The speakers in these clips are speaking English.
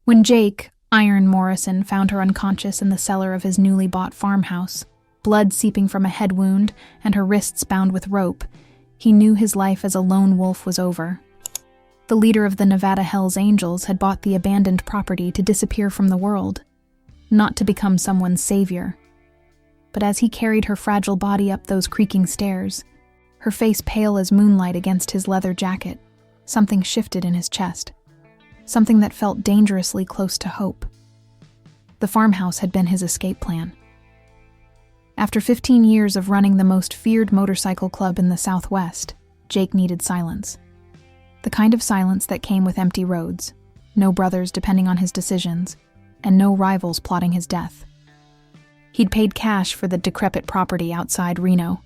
When Jake, Iron Morrison, found her unconscious in the cellar of his newly bought farmhouse, blood seeping from a head wound and her wrists bound with rope, he knew his life as a lone wolf was over. The leader of the Nevada Hells Angels had bought the abandoned property to disappear from the world, not to become someone's savior. But as he carried her fragile body up those creaking stairs, her face pale as moonlight against his leather jacket, something shifted in his chest, something that felt dangerously close to hope. The farmhouse had been his escape plan. After 15 years of running the most feared motorcycle club in the Southwest, Jake needed silence. The kind of silence that came with empty roads, no brothers depending on his decisions, and no rivals plotting his death. He'd paid cash for the decrepit property outside Reno,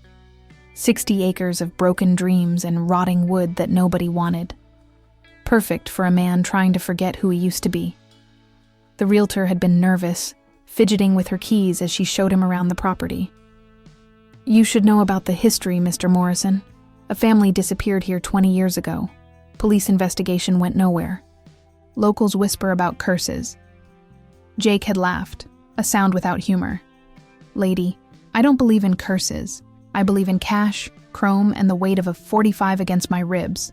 60 acres of broken dreams and rotting wood that nobody wanted. Perfect for a man trying to forget who he used to be. The realtor had been nervous, fidgeting with her keys as she showed him around the property. "You should know about the history, Mr. Morrison. A family disappeared here 20 years ago. Police investigation went nowhere. Locals whisper about curses." Jake had laughed, a sound without humor. "Lady, I don't believe in curses. I believe in cash, chrome, and the weight of a 45 against my ribs."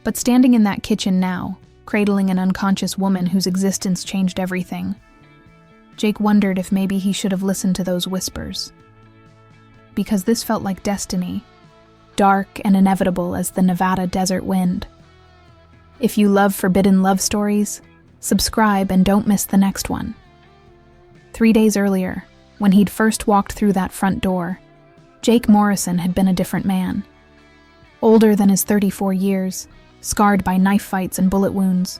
But standing in that kitchen now, cradling an unconscious woman whose existence changed everything, Jake wondered if maybe he should have listened to those whispers. Because this felt like destiny, dark and inevitable as the Nevada desert wind. If you love forbidden love stories, subscribe and don't miss the next one. 3 days earlier, when he'd first walked through that front door, Jake Morrison had been a different man. Older than his 34 years, scarred by knife fights and bullet wounds,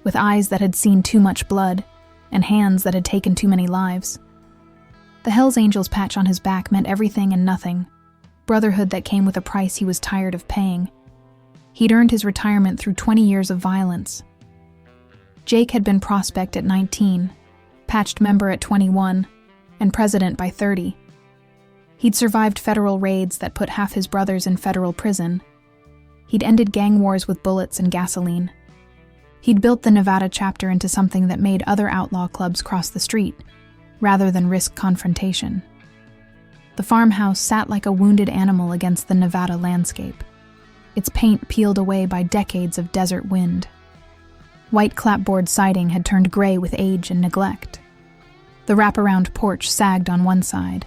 with eyes that had seen too much blood, and hands that had taken too many lives. The Hells Angels patch on his back meant everything and nothing, brotherhood that came with a price he was tired of paying. He'd earned his retirement through 20 years of violence. Jake had been prospect at 19, patched member at 21, and president by 30. He'd survived federal raids that put half his brothers in federal prison. He'd ended gang wars with bullets and gasoline. He'd built the Nevada chapter into something that made other outlaw clubs cross the street, rather than risk confrontation. The farmhouse sat like a wounded animal against the Nevada landscape, its paint peeled away by decades of desert wind. White clapboard siding had turned gray with age and neglect. The wraparound porch sagged on one side,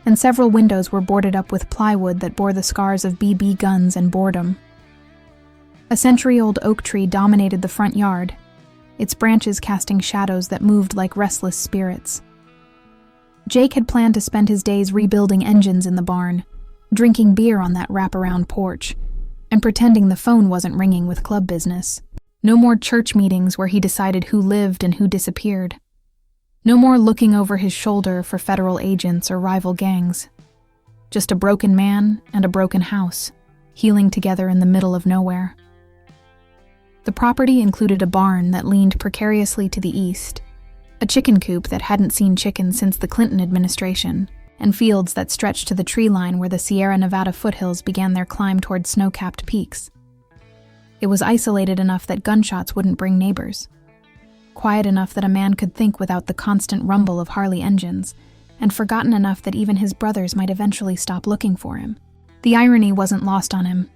and several windows were boarded up with plywood that bore the scars of BB guns and boredom. A century-old oak tree dominated the front yard, its branches casting shadows that moved like restless spirits. Jake had planned to spend his days rebuilding engines in the barn, drinking beer on that wraparound porch, and pretending the phone wasn't ringing with club business. No more church meetings where he decided who lived and who disappeared. No more looking over his shoulder for federal agents or rival gangs. Just a broken man and a broken house, healing together in the middle of nowhere. The property included a barn that leaned precariously to the east, a chicken coop that hadn't seen chickens since the Clinton administration, and fields that stretched to the tree line where the Sierra Nevada foothills began their climb toward snow-capped peaks. It was isolated enough that gunshots wouldn't bring neighbors. Quiet enough that a man could think without the constant rumble of Harley engines, and forgotten enough that even his brothers might eventually stop looking for him. The irony wasn't lost on him.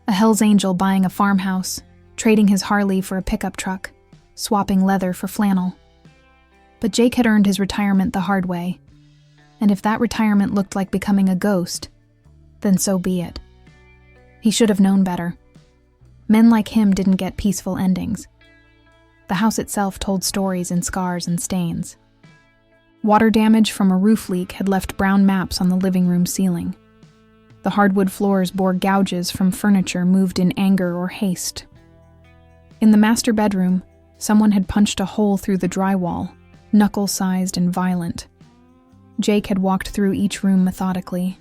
A Hells Angel buying a farmhouse, trading his Harley for a pickup truck, swapping leather for flannel. But Jake had earned his retirement the hard way, and if that retirement looked like becoming a ghost, then so be it. He should have known better. Men like him didn't get peaceful endings. The house itself told stories in scars and stains. Water damage from a roof leak had left brown maps on the living room ceiling. The hardwood floors bore gouges from furniture moved in anger or haste. In the master bedroom, someone had punched a hole through the drywall, knuckle-sized and violent. Jake had walked through each room methodically,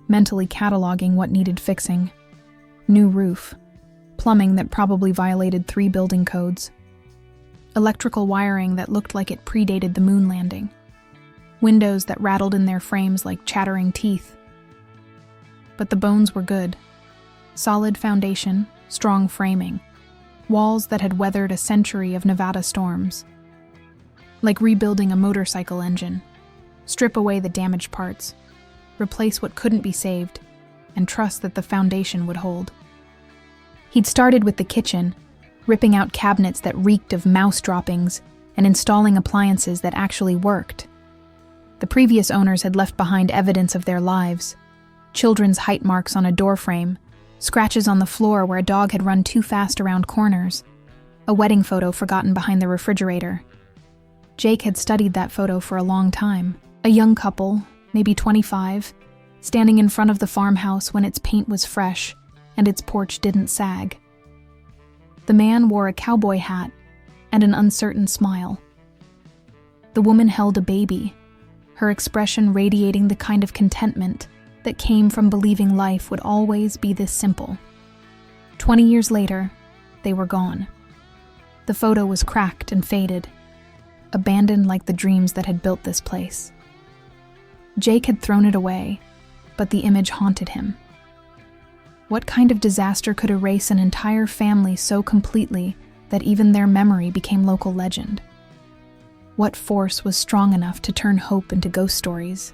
mentally cataloging what needed fixing. New roof, plumbing that probably violated 3 building codes, electrical wiring that looked like it predated the moon landing, windows that rattled in their frames like chattering teeth. But the bones were good. Solid foundation, strong framing, walls that had weathered a century of Nevada storms, like rebuilding a motorcycle engine. Strip away the damaged parts, replace what couldn't be saved, and trust that the foundation would hold. He'd started with the kitchen, ripping out cabinets that reeked of mouse droppings and installing appliances that actually worked. The previous owners had left behind evidence of their lives: children's height marks on a doorframe, scratches on the floor where a dog had run too fast around corners, a wedding photo forgotten behind the refrigerator. Jake had studied that photo for a long time. A young couple, maybe 25, standing in front of the farmhouse when its paint was fresh and its porch didn't sag. The man wore a cowboy hat and an uncertain smile. The woman held a baby, her expression radiating the kind of contentment that came from believing life would always be this simple. 20 years later, they were gone. The photo was cracked and faded, abandoned like the dreams that had built this place. Jake had thrown it away, but the image haunted him. What kind of disaster could erase an entire family so completely that even their memory became local legend? What force was strong enough to turn hope into ghost stories?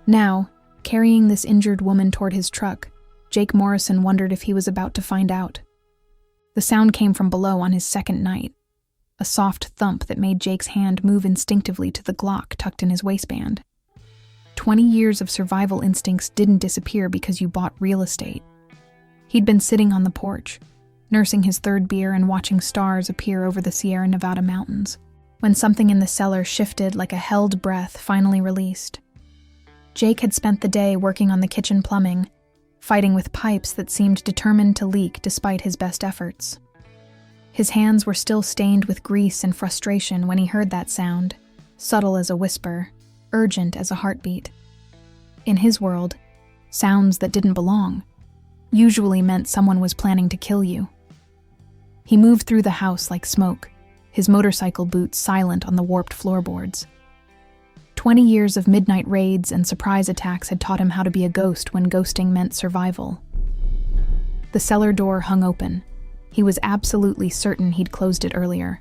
Now, carrying this injured woman toward his truck, Jake Morrison wondered if he was about to find out. The sound came from below on his second night, a soft thump that made Jake's hand move instinctively to the Glock tucked in his waistband. 20 years of survival instincts didn't disappear because you bought real estate. He'd been sitting on the porch, nursing his third beer and watching stars appear over the Sierra Nevada mountains, when something in the cellar shifted like a held breath finally released. Jake had spent the day working on the kitchen plumbing, fighting with pipes that seemed determined to leak despite his best efforts. His hands were still stained with grease and frustration when he heard that sound, subtle as a whisper, urgent as a heartbeat. In his world, sounds that didn't belong usually meant someone was planning to kill you. He moved through the house like smoke, his motorcycle boots silent on the warped floorboards. 20 years of midnight raids and surprise attacks had taught him how to be a ghost when ghosting meant survival. The cellar door hung open. He was absolutely certain he'd closed it earlier.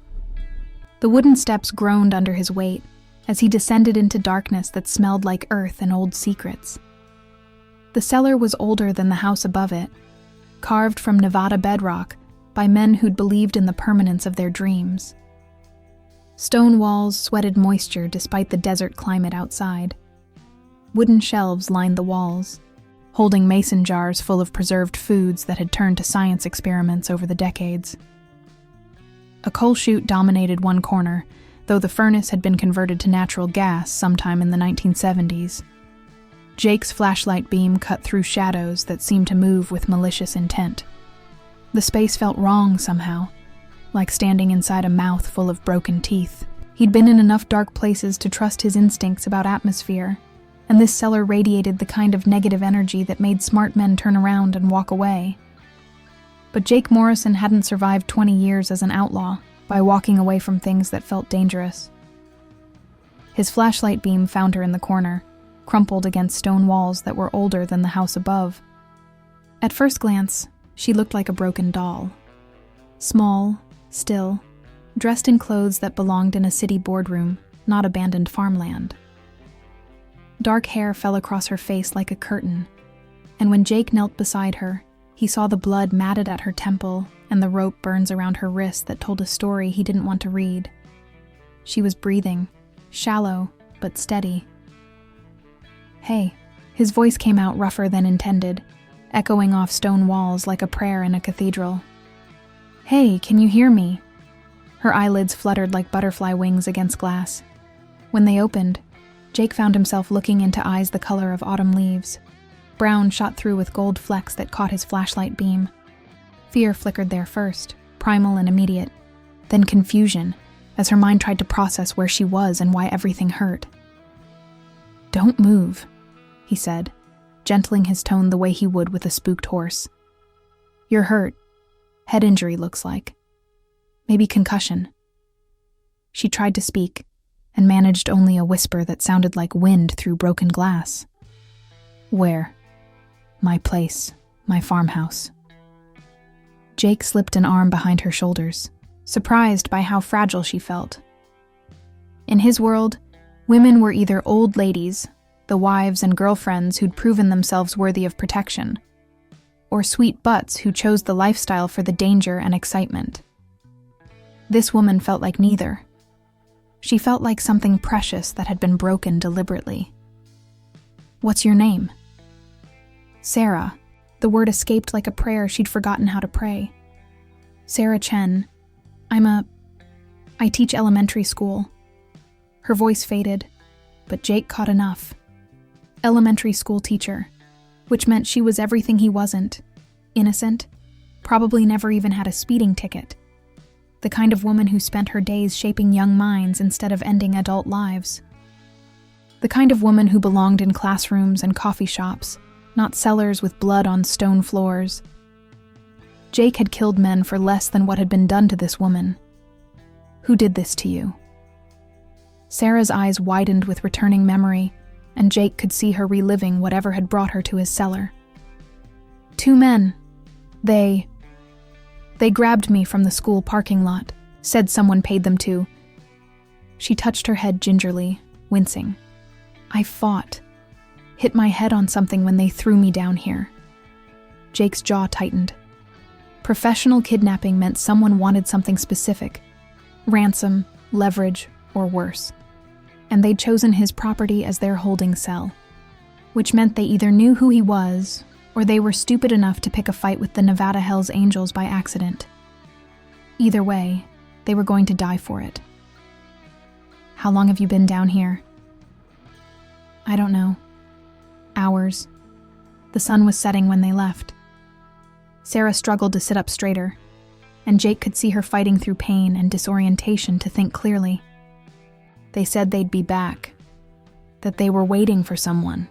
The wooden steps groaned under his weight as he descended into darkness that smelled like earth and old secrets. The cellar was older than the house above it, carved from Nevada bedrock by men who'd believed in the permanence of their dreams. Stone walls sweated moisture despite the desert climate outside. Wooden shelves lined the walls, holding mason jars full of preserved foods that had turned to science experiments over the decades. A coal chute dominated one corner, though the furnace had been converted to natural gas sometime in the 1970s. Jake's flashlight beam cut through shadows that seemed to move with malicious intent. The space felt wrong somehow, like standing inside a mouth full of broken teeth. He'd been in enough dark places to trust his instincts about atmosphere, and this cellar radiated the kind of negative energy that made smart men turn around and walk away. But Jake Morrison hadn't survived 20 years as an outlaw by walking away from things that felt dangerous. His flashlight beam found her in the corner, crumpled against stone walls that were older than the house above. At first glance, she looked like a broken doll. Small, still, dressed in clothes that belonged in a city boardroom, not abandoned farmland. Dark hair fell across her face like a curtain, and when Jake knelt beside her, he saw the blood matted at her temple and the rope burns around her wrist that told a story he didn't want to read. She was breathing, shallow but steady. "Hey," his voice came out rougher than intended, echoing off stone walls like a prayer in a cathedral. "Hey, can you hear me?" Her eyelids fluttered like butterfly wings against glass. When they opened, Jake found himself looking into eyes the color of autumn leaves. Brown shot through with gold flecks that caught his flashlight beam. Fear flickered there first, primal and immediate, then confusion, as her mind tried to process where she was and why everything hurt. "Don't move," he said, gentling his tone the way he would with a spooked horse. "You're hurt. Head injury looks like. Maybe concussion." She tried to speak, and managed only a whisper that sounded like wind through broken glass. "Where?" "My place, my farmhouse." Jake slipped an arm behind her shoulders, surprised by how fragile she felt. In his world, women were either old ladies, the wives and girlfriends who'd proven themselves worthy of protection, or sweet butts who chose the lifestyle for the danger and excitement. This woman felt like neither. She felt like something precious that had been broken deliberately. "What's your name?" "Sarah." The word escaped like a prayer she'd forgotten how to pray. "Sarah Chen. I teach elementary school." Her voice faded, but Jake caught enough. Elementary school teacher, which meant she was everything he wasn't. Innocent, probably never even had a speeding ticket. The kind of woman who spent her days shaping young minds instead of ending adult lives. The kind of woman who belonged in classrooms and coffee shops, not cellars with blood on stone floors. Jake had killed men for less than what had been done to this woman. "Who did this to you?" Sarah's eyes widened with returning memory, and Jake could see her reliving whatever had brought her to his cellar. "Two men. They grabbed me from the school parking lot, said someone paid them to." She touched her head gingerly, wincing. "I fought. Hit my head on something when they threw me down here." Jake's jaw tightened. Professional kidnapping meant someone wanted something specific. Ransom, leverage, or worse. And they'd chosen his property as their holding cell. Which meant they either knew who he was, or they were stupid enough to pick a fight with the Nevada Hells Angels by accident. Either way, they were going to die for it. "How long have you been down here?" "I don't know. Hours. The sun was setting when they left." Sarah struggled to sit up straighter, and Jake could see her fighting through pain and disorientation to think clearly. "They said they'd be back. That they were waiting for someone.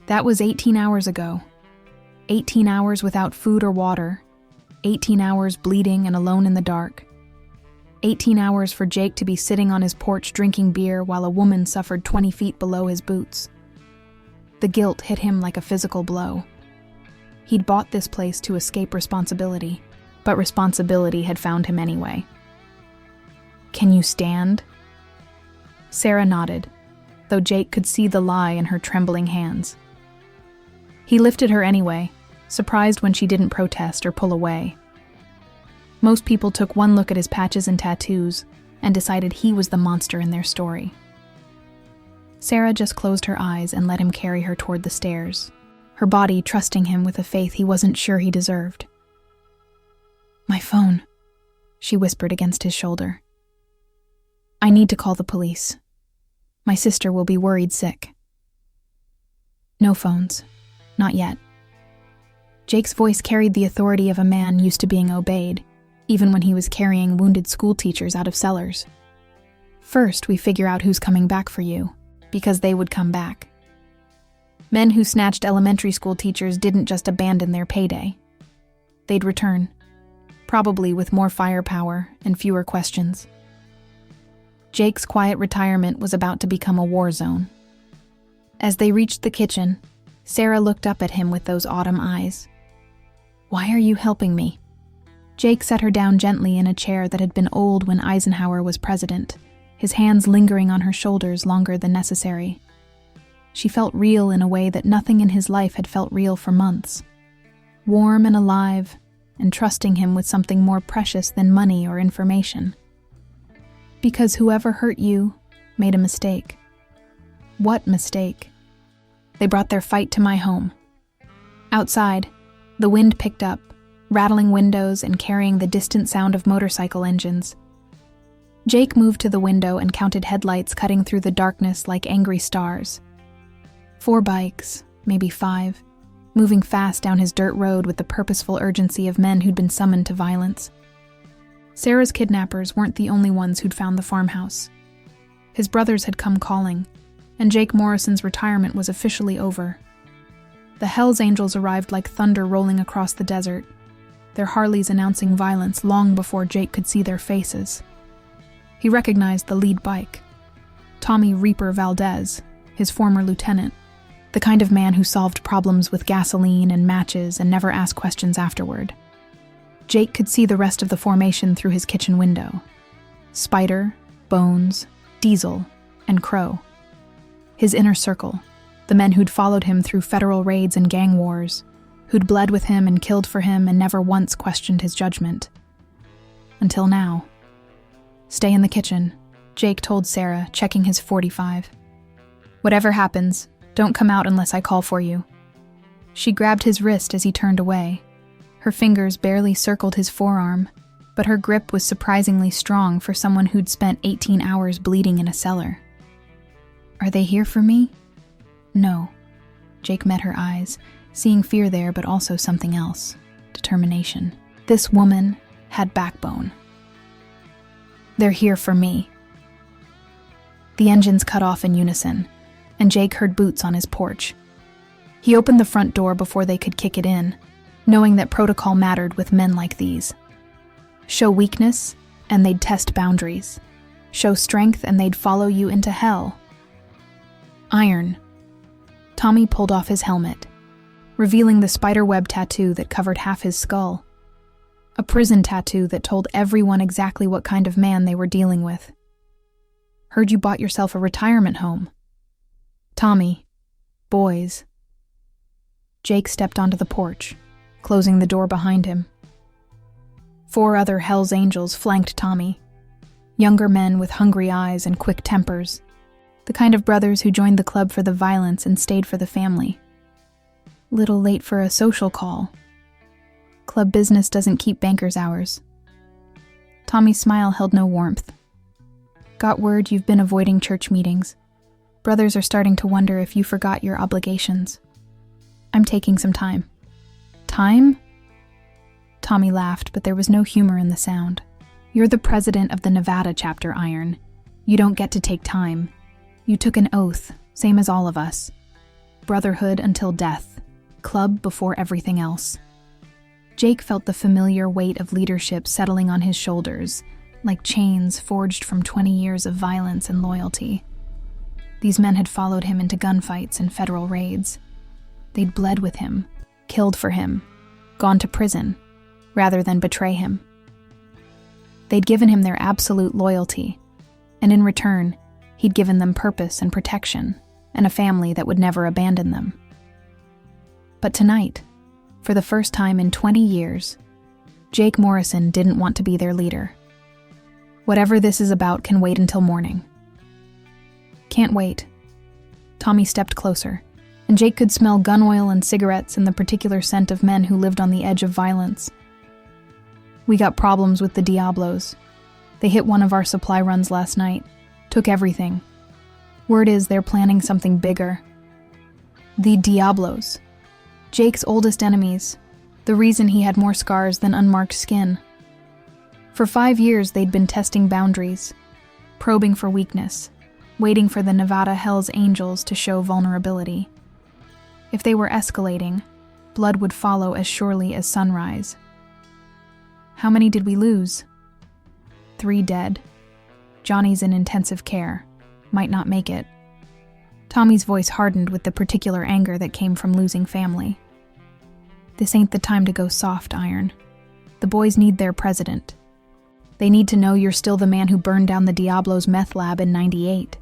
That was 18 hours ago. 18 hours without food or water. 18 hours bleeding and alone in the dark. 18 hours for Jake to be sitting on his porch drinking beer while a woman suffered 20 feet below his boots. The guilt hit him like a physical blow. He'd bought this place to escape responsibility, but responsibility had found him anyway. "Can you stand?" Sarah nodded, though Jake could see the lie in her trembling hands. He lifted her anyway, surprised when she didn't protest or pull away. Most people took one look at his patches and tattoos and decided he was the monster in their story. Sarah just closed her eyes and let him carry her toward the stairs, her body trusting him with a faith he wasn't sure he deserved. "My phone," she whispered against his shoulder. "I need to call the police. My sister will be worried sick." "No phones. Not yet." Jake's voice carried the authority of a man used to being obeyed, even when he was carrying wounded school teachers out of cellars. "First, we figure out who's coming back for you, because they would come back." Men who snatched elementary school teachers didn't just abandon their payday. They'd return, probably with more firepower and fewer questions. Jake's quiet retirement was about to become a war zone. As they reached the kitchen, Sarah looked up at him with those autumn eyes. "Why are you helping me?" Jake set her down gently in a chair that had been old when Eisenhower was president, his hands lingering on her shoulders longer than necessary. She felt real in a way that nothing in his life had felt real for months. Warm and alive, and trusting him with something more precious than money or information. Because whoever hurt you made a mistake. What mistake? They brought their fight to my home. Outside, the wind picked up, rattling windows and carrying the distant sound of motorcycle engines. Jake moved to the window and counted headlights cutting through the darkness like angry stars. 4 bikes, maybe 5, moving fast down his dirt road with the purposeful urgency of men who'd been summoned to violence. Sarah's kidnappers weren't the only ones who'd found the farmhouse. His brothers had come calling, and Jake Morrison's retirement was officially over. The Hells Angels arrived like thunder rolling across the desert, their Harleys announcing violence long before Jake could see their faces. He recognized the lead bike. Tommy Reaper Valdez, his former lieutenant, the kind of man who solved problems with gasoline and matches and never asked questions afterward. Jake could see the rest of the formation through his kitchen window. Spider, Bones, Diesel, and Crow. His inner circle, the men who'd followed him through federal raids and gang wars, who'd bled with him and killed for him and never once questioned his judgment. Until now. "Stay in the kitchen," Jake told Sarah, checking his .45. "Whatever happens, don't come out unless I call for you." She grabbed his wrist as he turned away. Her fingers barely circled his forearm, but her grip was surprisingly strong for someone who'd spent 18 hours bleeding in a cellar. "Are they here for me?" "No." Jake met her eyes, seeing fear there but also something else, determination. This woman had backbone. "They're here for me." The engines cut off in unison, and Jake heard boots on his porch. He opened the front door before they could kick it in, knowing that protocol mattered with men like these. Show weakness, and they'd test boundaries. Show strength, and they'd follow you into hell. Iron. Tommy pulled off his helmet, revealing the spiderweb tattoo that covered half his skull. A prison tattoo that told everyone exactly what kind of man they were dealing with. "Heard you bought yourself a retirement home." "Tommy. Boys." Jake stepped onto the porch, closing the door behind him. 4 other Hell's Angels flanked Tommy. Younger men with hungry eyes and quick tempers. The kind of brothers who joined the club for the violence and stayed for the family. Little late for a social call. Club business doesn't keep bankers' hours. Tommy's smile held no warmth. "Got word you've been avoiding church meetings. Brothers are starting to wonder if you forgot your obligations. I'm taking some time." "Time?" Tommy laughed, but there was no humor in the sound. "You're the president of the Nevada chapter, Iron. You don't get to take time. You took an oath, same as all of us. Brotherhood until death. Club before everything else." Jake felt the familiar weight of leadership settling on his shoulders, like chains forged from 20 years of violence and loyalty. These men had followed him into gunfights and federal raids. They'd bled with him, killed for him, gone to prison, rather than betray him. They'd given him their absolute loyalty, and in return, he'd given them purpose and protection, and a family that would never abandon them. But tonight, for the first time in 20 years, Jake Morrison didn't want to be their leader. "Whatever this is about can wait until morning." "Can't wait." Tommy stepped closer, and Jake could smell gun oil and cigarettes and the particular scent of men who lived on the edge of violence. "We got problems with the Diablos. They hit one of our supply runs last night, took everything. Word is they're planning something bigger." The Diablos. Jake's oldest enemies, the reason he had more scars than unmarked skin. For 5 years they'd been testing boundaries, probing for weakness, waiting for the Nevada Hell's Angels to show vulnerability. If they were escalating, blood would follow as surely as sunrise. "How many did we lose?" 3 dead. Johnny's in intensive care. Might not make it. Tommy's voice hardened with the particular anger that came from losing family. "This ain't the time to go soft, Iron. The boys need their president. They need to know you're still the man who burned down the Diablo's meth lab in '98.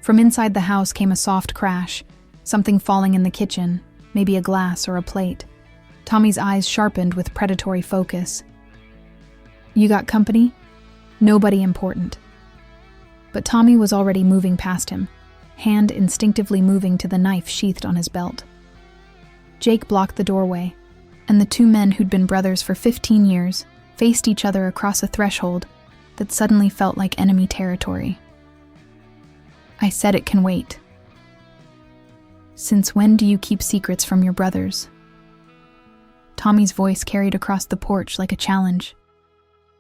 From inside the house came a soft crash, something falling in the kitchen, maybe a glass or a plate. Tommy's eyes sharpened with predatory focus. "You got company?" "Nobody important." But Tommy was already moving past him, hand instinctively moving to the knife sheathed on his belt. Jake blocked the doorway, and the 2 men who'd been brothers for 15 years faced each other across a threshold that suddenly felt like enemy territory. "I said it can wait." "Since when do you keep secrets from your brothers?" Tommy's voice carried across the porch like a challenge.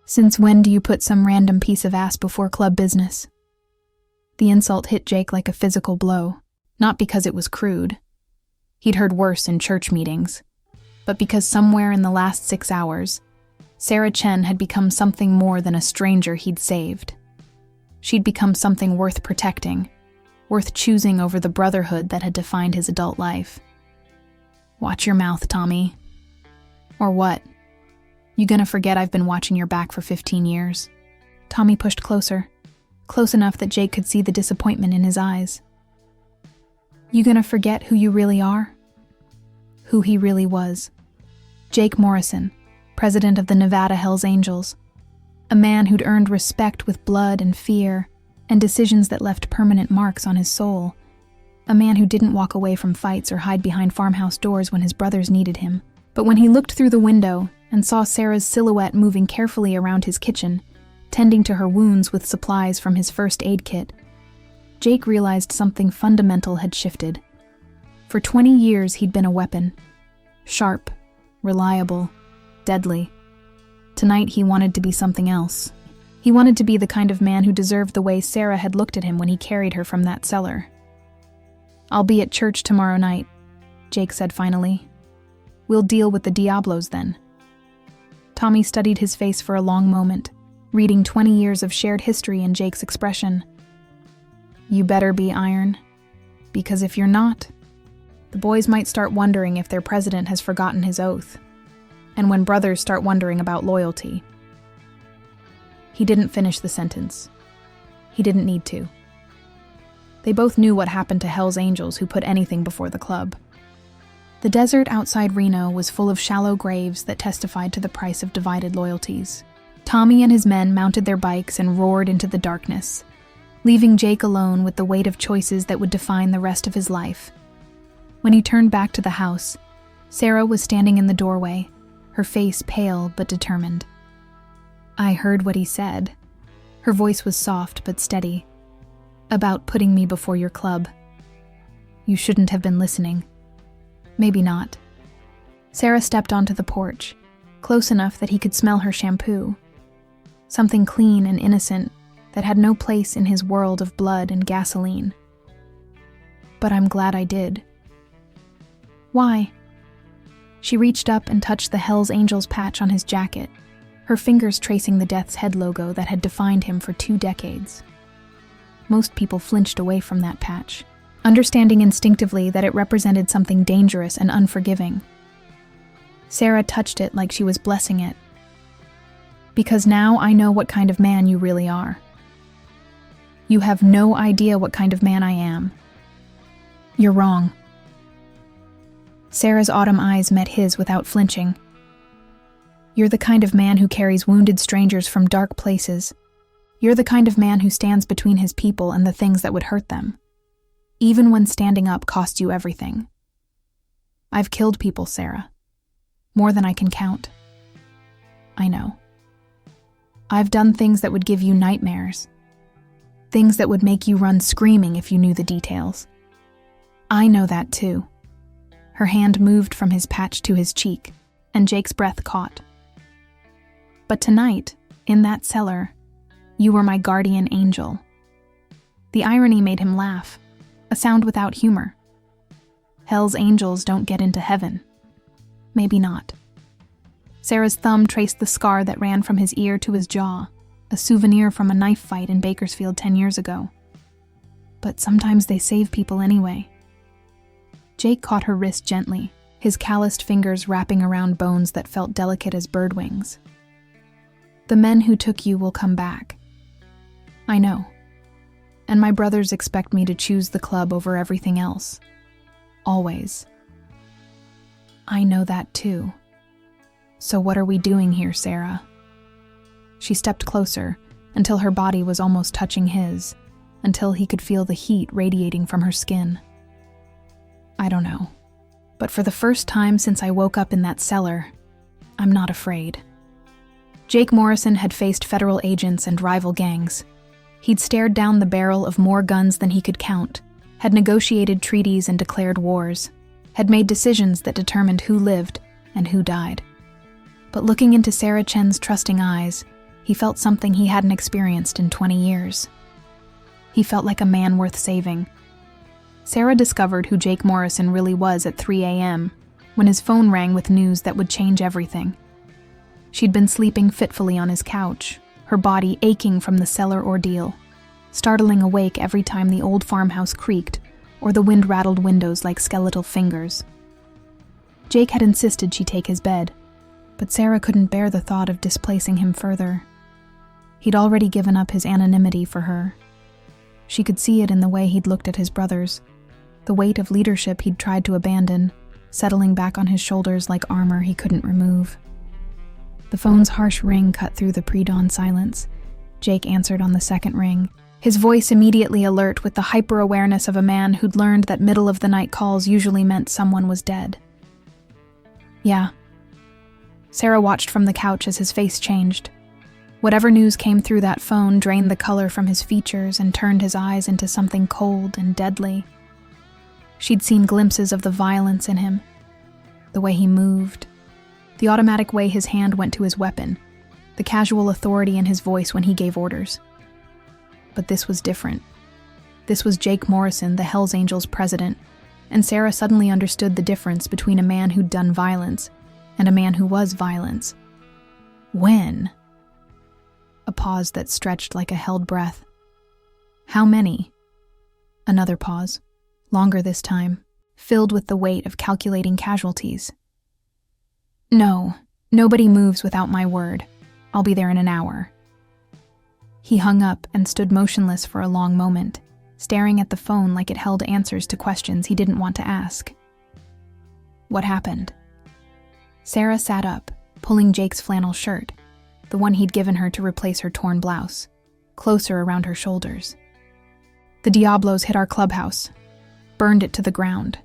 "Since when do you put some random piece of ass before club business?" The insult hit Jake like a physical blow, not because it was crude. He'd heard worse in church meetings, but because somewhere in the last 6 hours, Sarah Chen had become something more than a stranger he'd saved. She'd become something worth protecting, worth choosing over the brotherhood that had defined his adult life. "Watch your mouth, Tommy." "Or what? You gonna forget I've been watching your back for 15 years? Tommy pushed closer. close enough that Jake could see the disappointment in his eyes. You gonna forget who you really are? Who he really was. Jake Morrison, president of the Nevada Hells Angels. A man who'd earned respect with blood and fear, and decisions that left permanent marks on his soul. A man who didn't walk away from fights or hide behind farmhouse doors when his brothers needed him. But when he looked through the window and saw Sarah's silhouette moving carefully around his kitchen, tending to her wounds with supplies from his first aid kit, Jake realized something fundamental had shifted. For 20 years he'd been a weapon. Sharp, reliable, deadly. Tonight he wanted to be something else. He wanted to be the kind of man who deserved the way Sarah had looked at him when he carried her from that cellar. "I'll be at church tomorrow night," Jake said finally. "We'll deal with the Diablos then." Tommy studied his face for a long moment, reading 20 years of shared history in Jake's expression. "You better be, Iron. Because if you're not, the boys might start wondering if their president has forgotten his oath. And when brothers start wondering about loyalty." He didn't finish the sentence. He didn't need to. They both knew what happened to Hell's Angels who put anything before the club. The desert outside Reno was full of shallow graves that testified to the price of divided loyalties. Tommy and his men mounted their bikes and roared into the darkness, leaving Jake alone with the weight of choices that would define the rest of his life. When he turned back to the house, Sarah was standing in the doorway, her face pale but determined. "I heard what he said." Her voice was soft but steady. "About putting me before your club. You shouldn't have been listening." "Maybe not." Sarah stepped onto the porch, close enough that he could smell her shampoo. Something clean and innocent that had no place in his world of blood and gasoline. "But I'm glad I did." "Why?" She reached up and touched the Hells Angels patch on his jacket, her fingers tracing the Death's Head logo that had defined him for 2 decades. Most people flinched away from that patch, understanding instinctively that it represented something dangerous and unforgiving. Sarah touched it like she was blessing it. "Because now I know what kind of man you really are. You have no idea what kind of man I am. You're wrong." Sarah's autumn eyes met his without flinching. "You're the kind of man who carries wounded strangers from dark places. You're the kind of man who stands between his people and the things that would hurt them, even when standing up costs you everything. I've killed people, Sarah. More than I can count. I know. I've done things that would give you nightmares. Things that would make you run screaming if you knew the details. I know that too." Her hand moved from his patch to his cheek, and Jake's breath caught. "But tonight, in that cellar, you were my guardian angel." The irony made him laugh, a sound without humor. Hell's Angels don't get into heaven. Maybe not. Sarah's thumb traced the scar that ran from his ear to his jaw, a souvenir from a knife fight in Bakersfield 10 years ago. But sometimes they save people anyway. Jake caught her wrist gently, his calloused fingers wrapping around bones that felt delicate as bird wings. "The men who took you will come back. I know. And my brothers expect me to choose the club over everything else. Always. I know that too. So what are we doing here, Sarah?" She stepped closer, until her body was almost touching his, until he could feel the heat radiating from her skin. "I don't know. But for the first time since I woke up in that cellar, I'm not afraid." Jake Morrison had faced federal agents and rival gangs. He'd stared down the barrel of more guns than he could count, had negotiated treaties and declared wars, had made decisions that determined who lived and who died. But looking into Sarah Chen's trusting eyes, he felt something he hadn't experienced in 20 years. He felt like a man worth saving. Sarah discovered who Jake Morrison really was at 3 a.m., when his phone rang with news that would change everything. She'd been sleeping fitfully on his couch, her body aching from the cellar ordeal, startling awake every time the old farmhouse creaked or the wind rattled windows like skeletal fingers. Jake had insisted she take his bed, but Sarah couldn't bear the thought of displacing him further. He'd already given up his anonymity for her. She could see it in the way he'd looked at his brothers, the weight of leadership he'd tried to abandon, settling back on his shoulders like armor he couldn't remove. The phone's harsh ring cut through the pre-dawn silence. Jake answered on the second ring, his voice immediately alert with the hyper-awareness of a man who'd learned that middle-of-the-night calls usually meant someone was dead. Yeah. Sarah watched from the couch as his face changed. Whatever news came through that phone drained the color from his features and turned his eyes into something cold and deadly. She'd seen glimpses of the violence in him, the way he moved, the automatic way his hand went to his weapon, the casual authority in his voice when he gave orders. But this was different. This was Jake Morrison, the Hells Angels president, and Sarah suddenly understood the difference between a man who'd done violence and a man who was violence. When? A pause that stretched like a held breath. How many? Another pause, longer this time, filled with the weight of calculating casualties. No, nobody moves without my word. I'll be there in an hour. He hung up and stood motionless for a long moment, staring at the phone like it held answers to questions he didn't want to ask. What happened? Sarah sat up, pulling Jake's flannel shirt, the one he'd given her to replace her torn blouse, closer around her shoulders. The Diablos hit our clubhouse, burned it to the ground.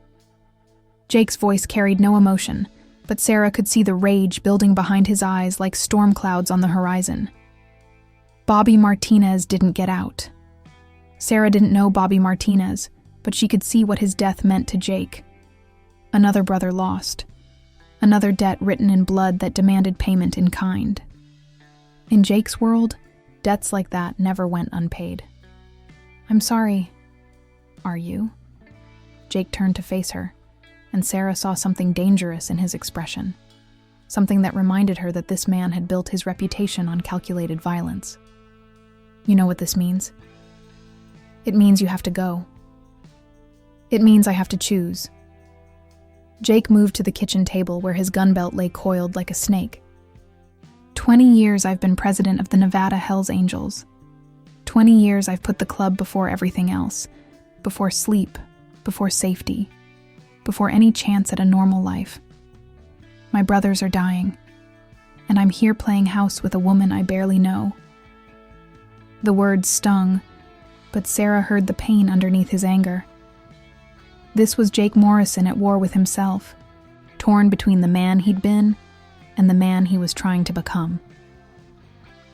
Jake's voice carried no emotion, but Sarah could see the rage building behind his eyes like storm clouds on the horizon. Bobby Martinez didn't get out. Sarah didn't know Bobby Martinez, but she could see what his death meant to Jake. Another brother lost. Another debt written in blood that demanded payment in kind. In Jake's world, debts like that never went unpaid. I'm sorry. Are you? Jake turned to face her, and Sarah saw something dangerous in his expression. Something that reminded her that this man had built his reputation on calculated violence. You know what this means? It means you have to go. It means I have to choose. Jake moved to the kitchen table where his gun belt lay coiled like a snake. 20 years I've been president of the Nevada Hells Angels. 20 years I've put the club before everything else, before sleep, before safety, before any chance at a normal life. My brothers are dying, and I'm here playing house with a woman I barely know. The words stung, but Sarah heard the pain underneath his anger. This was Jake Morrison at war with himself, torn between the man he'd been and the man he was trying to become.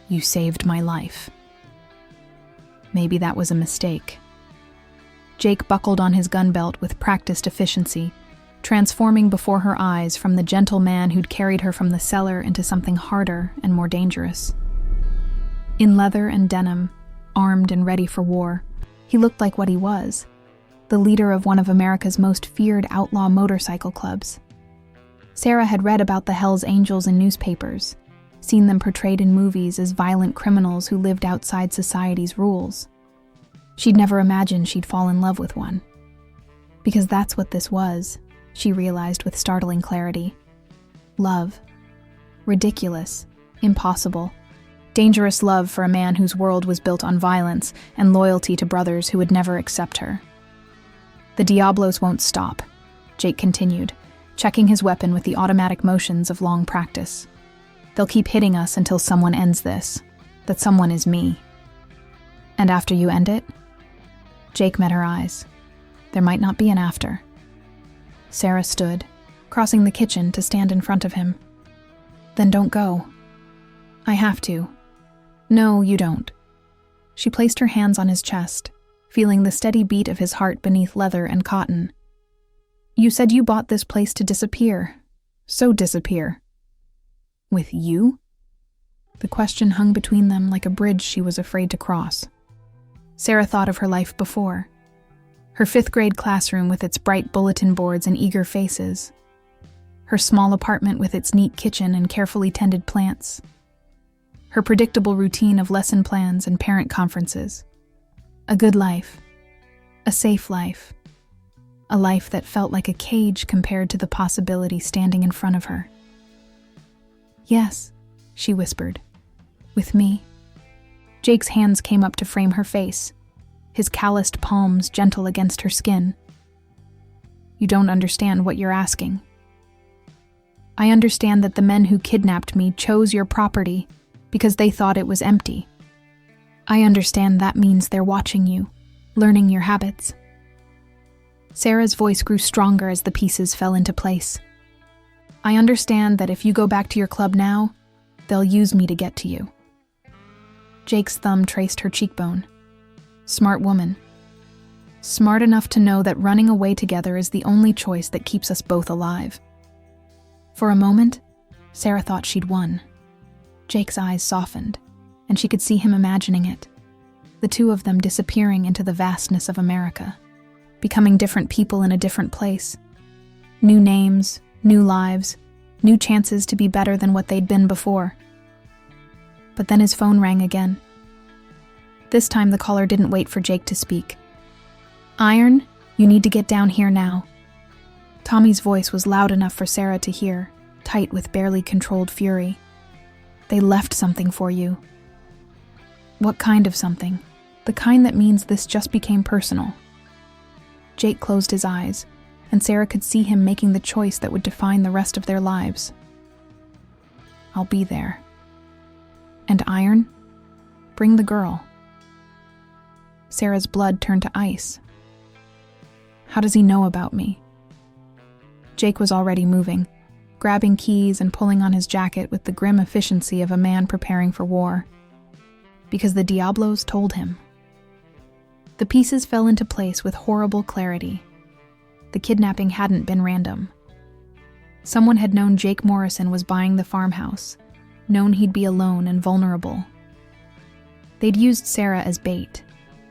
You saved my life. Maybe that was a mistake. Jake buckled on his gun belt with practiced efficiency, transforming before her eyes from the gentle man who'd carried her from the cellar into something harder and more dangerous. In leather and denim, armed and ready for war, he looked like what he was, the leader of one of America's most feared outlaw motorcycle clubs. Sarah had read about the Hells Angels in newspapers, seen them portrayed in movies as violent criminals who lived outside society's rules. She'd never imagined she'd fall in love with one. Because that's what this was, she realized with startling clarity. Love. Ridiculous. Impossible. Dangerous love for a man whose world was built on violence and loyalty to brothers who would never accept her. The Diablos won't stop, Jake continued, checking his weapon with the automatic motions of long practice. They'll keep hitting us until someone ends this. That someone is me. And after you end it? Jake met her eyes. There might not be an after. Sarah stood, crossing the kitchen to stand in front of him. Then don't go. I have to. No, you don't. She placed her hands on his chest, feeling the steady beat of his heart beneath leather and cotton. You said you bought this place to disappear. So disappear. With you? The question hung between them like a bridge she was afraid to cross. Sarah thought of her life before. Her fifth-grade classroom with its bright bulletin boards and eager faces. Her small apartment with its neat kitchen and carefully tended plants. Her predictable routine of lesson plans and parent conferences. A good life. A safe life. A life that felt like a cage compared to the possibility standing in front of her. Yes, she whispered. With me. Jake's hands came up to frame her face, his calloused palms gentle against her skin. You don't understand what you're asking. I understand that the men who kidnapped me chose your property because they thought it was empty. I understand that means they're watching you, learning your habits. Sarah's voice grew stronger as the pieces fell into place. I understand that if you go back to your club now, they'll use me to get to you. Jake's thumb traced her cheekbone. Smart woman. Smart enough to know that running away together is the only choice that keeps us both alive. For a moment, Sarah thought she'd won. Jake's eyes softened, and she could see him imagining it. The two of them disappearing into the vastness of America, becoming different people in a different place. New names, new lives, new chances to be better than what they'd been before. But then his phone rang again. This time the caller didn't wait for Jake to speak. Iron, you need to get down here now. Tommy's voice was loud enough for Sarah to hear, tight with barely controlled fury. They left something for you. What kind of something? The kind that means this just became personal. Jake closed his eyes, and Sarah could see him making the choice that would define the rest of their lives. I'll be there. And Iron, bring the girl. Sarah's blood turned to ice. How does he know about me? Jake was already moving, grabbing keys and pulling on his jacket with the grim efficiency of a man preparing for war. Because the Diablos told him. The pieces fell into place with horrible clarity. The kidnapping hadn't been random. Someone had known Jake Morrison was buying the farmhouse, known he'd be alone and vulnerable. They'd used Sarah as bait,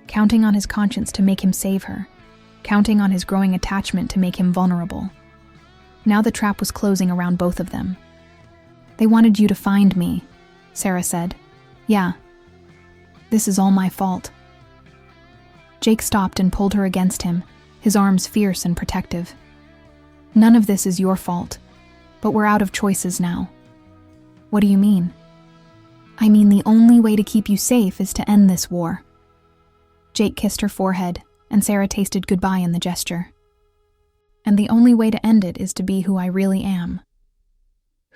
counting on his conscience to make him save her, counting on his growing attachment to make him vulnerable. Now the trap was closing around both of them. They wanted you to find me, Sarah said. Yeah. This is all my fault. Jake stopped and pulled her against him, his arms fierce and protective. None of this is your fault, but we're out of choices now. What do you mean? I mean the only way to keep you safe is to end this war. Jake kissed her forehead, and Sarah tasted goodbye in the gesture. And the only way to end it is to be who I really am.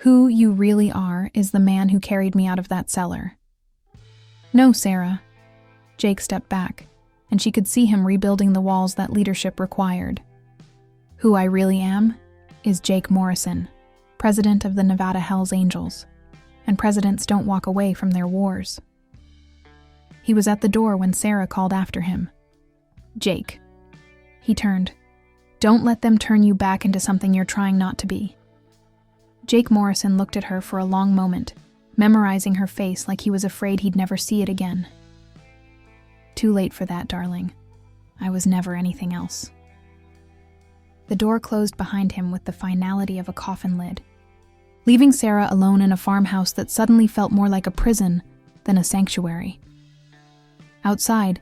Who you really are is the man who carried me out of that cellar. No, Sarah. Jake stepped back, and she could see him rebuilding the walls that leadership required. Who I really am is Jake Morrison, president of the Nevada Hells Angels, and presidents don't walk away from their wars. He was at the door when Sarah called after him. Jake. He turned. Don't let them turn you back into something you're trying not to be. Jake Morrison looked at her for a long moment, memorizing her face like he was afraid he'd never see it again. Too late for that, darling. I was never anything else. The door closed behind him with the finality of a coffin lid, leaving Sarah alone in a farmhouse that suddenly felt more like a prison than a sanctuary. Outside,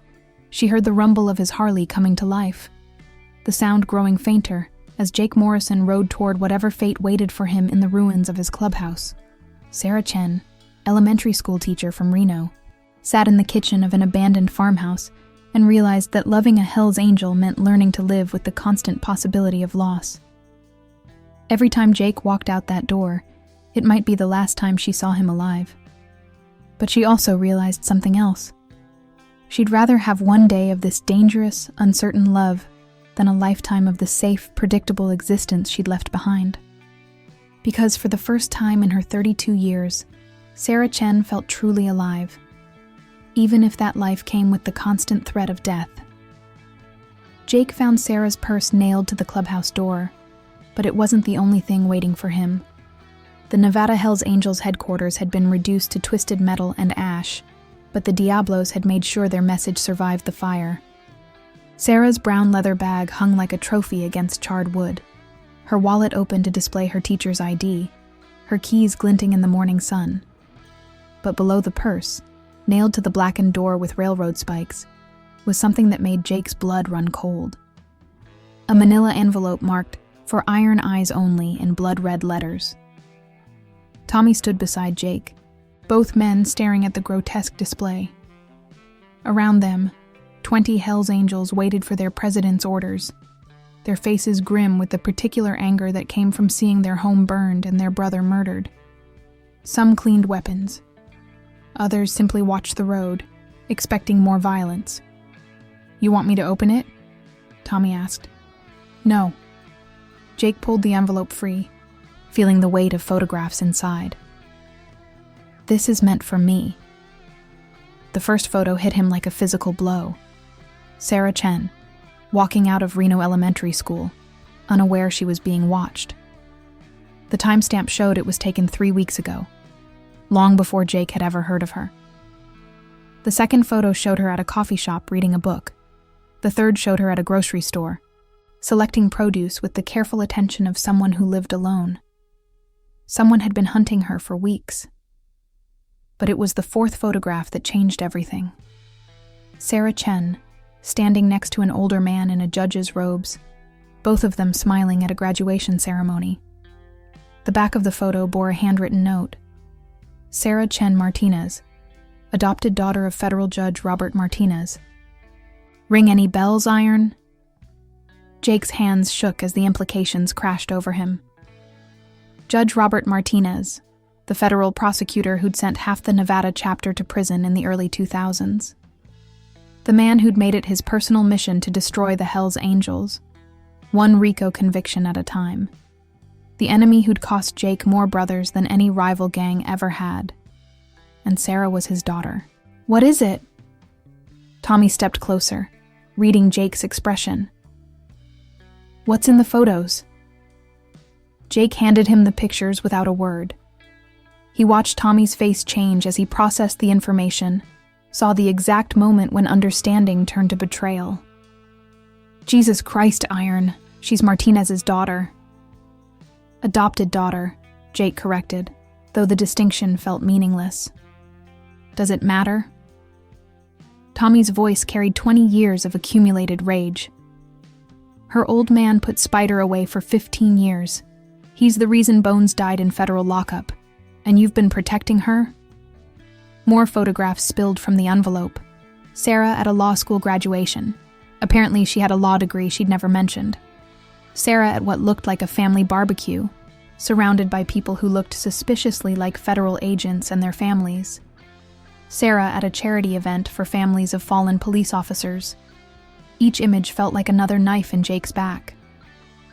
she heard the rumble of his Harley coming to life, the sound growing fainter as Jake Morrison rode toward whatever fate waited for him in the ruins of his clubhouse. Sarah Chen, elementary school teacher from Reno, sat in the kitchen of an abandoned farmhouse and realized that loving a Hell's Angel meant learning to live with the constant possibility of loss. Every time Jake walked out that door, it might be the last time she saw him alive. But she also realized something else. She'd rather have one day of this dangerous, uncertain love than a lifetime of the safe, predictable existence she'd left behind. Because for the first time in her 32 years, Sarah Chen felt truly alive, even if that life came with the constant threat of death. Jake found Sarah's purse nailed to the clubhouse door, but it wasn't the only thing waiting for him. The Nevada Hells Angels headquarters had been reduced to twisted metal and ash, but the Diablos had made sure their message survived the fire. Sarah's brown leather bag hung like a trophy against charred wood, her wallet open to display her teacher's ID, her keys glinting in the morning sun. But below the purse, nailed to the blackened door with railroad spikes, was something that made Jake's blood run cold. A manila envelope marked, "For Iron Eyes Only," in blood-red letters. Tommy stood beside Jake, both men staring at the grotesque display. Around them, 20 Hell's Angels waited for their president's orders, their faces grim with the particular anger that came from seeing their home burned and their brother murdered. Some cleaned weapons. Others simply watched the road, expecting more violence. "You want me to open it?" Tommy asked. "No." Jake pulled the envelope free, feeling the weight of photographs inside. "This is meant for me." The first photo hit him like a physical blow. Sarah Chen, walking out of Reno Elementary School, unaware she was being watched. The timestamp showed it was taken 3 weeks ago, long before Jake had ever heard of her. The second photo showed her at a coffee shop reading a book. The third showed her at a grocery store, selecting produce with the careful attention of someone who lived alone. Someone had been hunting her for weeks. But it was the fourth photograph that changed everything. Sarah Chen, standing next to an older man in a judge's robes, both of them smiling at a graduation ceremony. The back of the photo bore a handwritten note. Sarah Chen Martinez, adopted daughter of federal judge Robert Martinez. Ring any bells, Iron? Jake's hands shook as the implications crashed over him. Judge Robert Martinez, the federal prosecutor who'd sent half the Nevada chapter to prison in the early 2000s. The man who'd made it his personal mission to destroy the Hell's Angels, one RICO conviction at a time. The enemy who'd cost Jake more brothers than any rival gang ever had. And Sarah was his daughter. "What is it?" Tommy stepped closer, reading Jake's expression. "What's in the photos?" Jake handed him the pictures without a word. He watched Tommy's face change as he processed the information, saw the exact moment when understanding turned to betrayal. "Jesus Christ, Iron, she's Martinez's daughter." "Adopted daughter," Jake corrected, though the distinction felt meaningless. "Does it matter?" Tommy's voice carried 20 years of accumulated rage. "Her old man put Spider away for 15 years. He's the reason Bones died in federal lockup. And you've been protecting her?" More photographs spilled from the envelope. Sarah at a law school graduation. Apparently she had a law degree she'd never mentioned. Sarah at what looked like a family barbecue, surrounded by people who looked suspiciously like federal agents and their families. Sarah at a charity event for families of fallen police officers. Each image felt like another knife in Jake's back.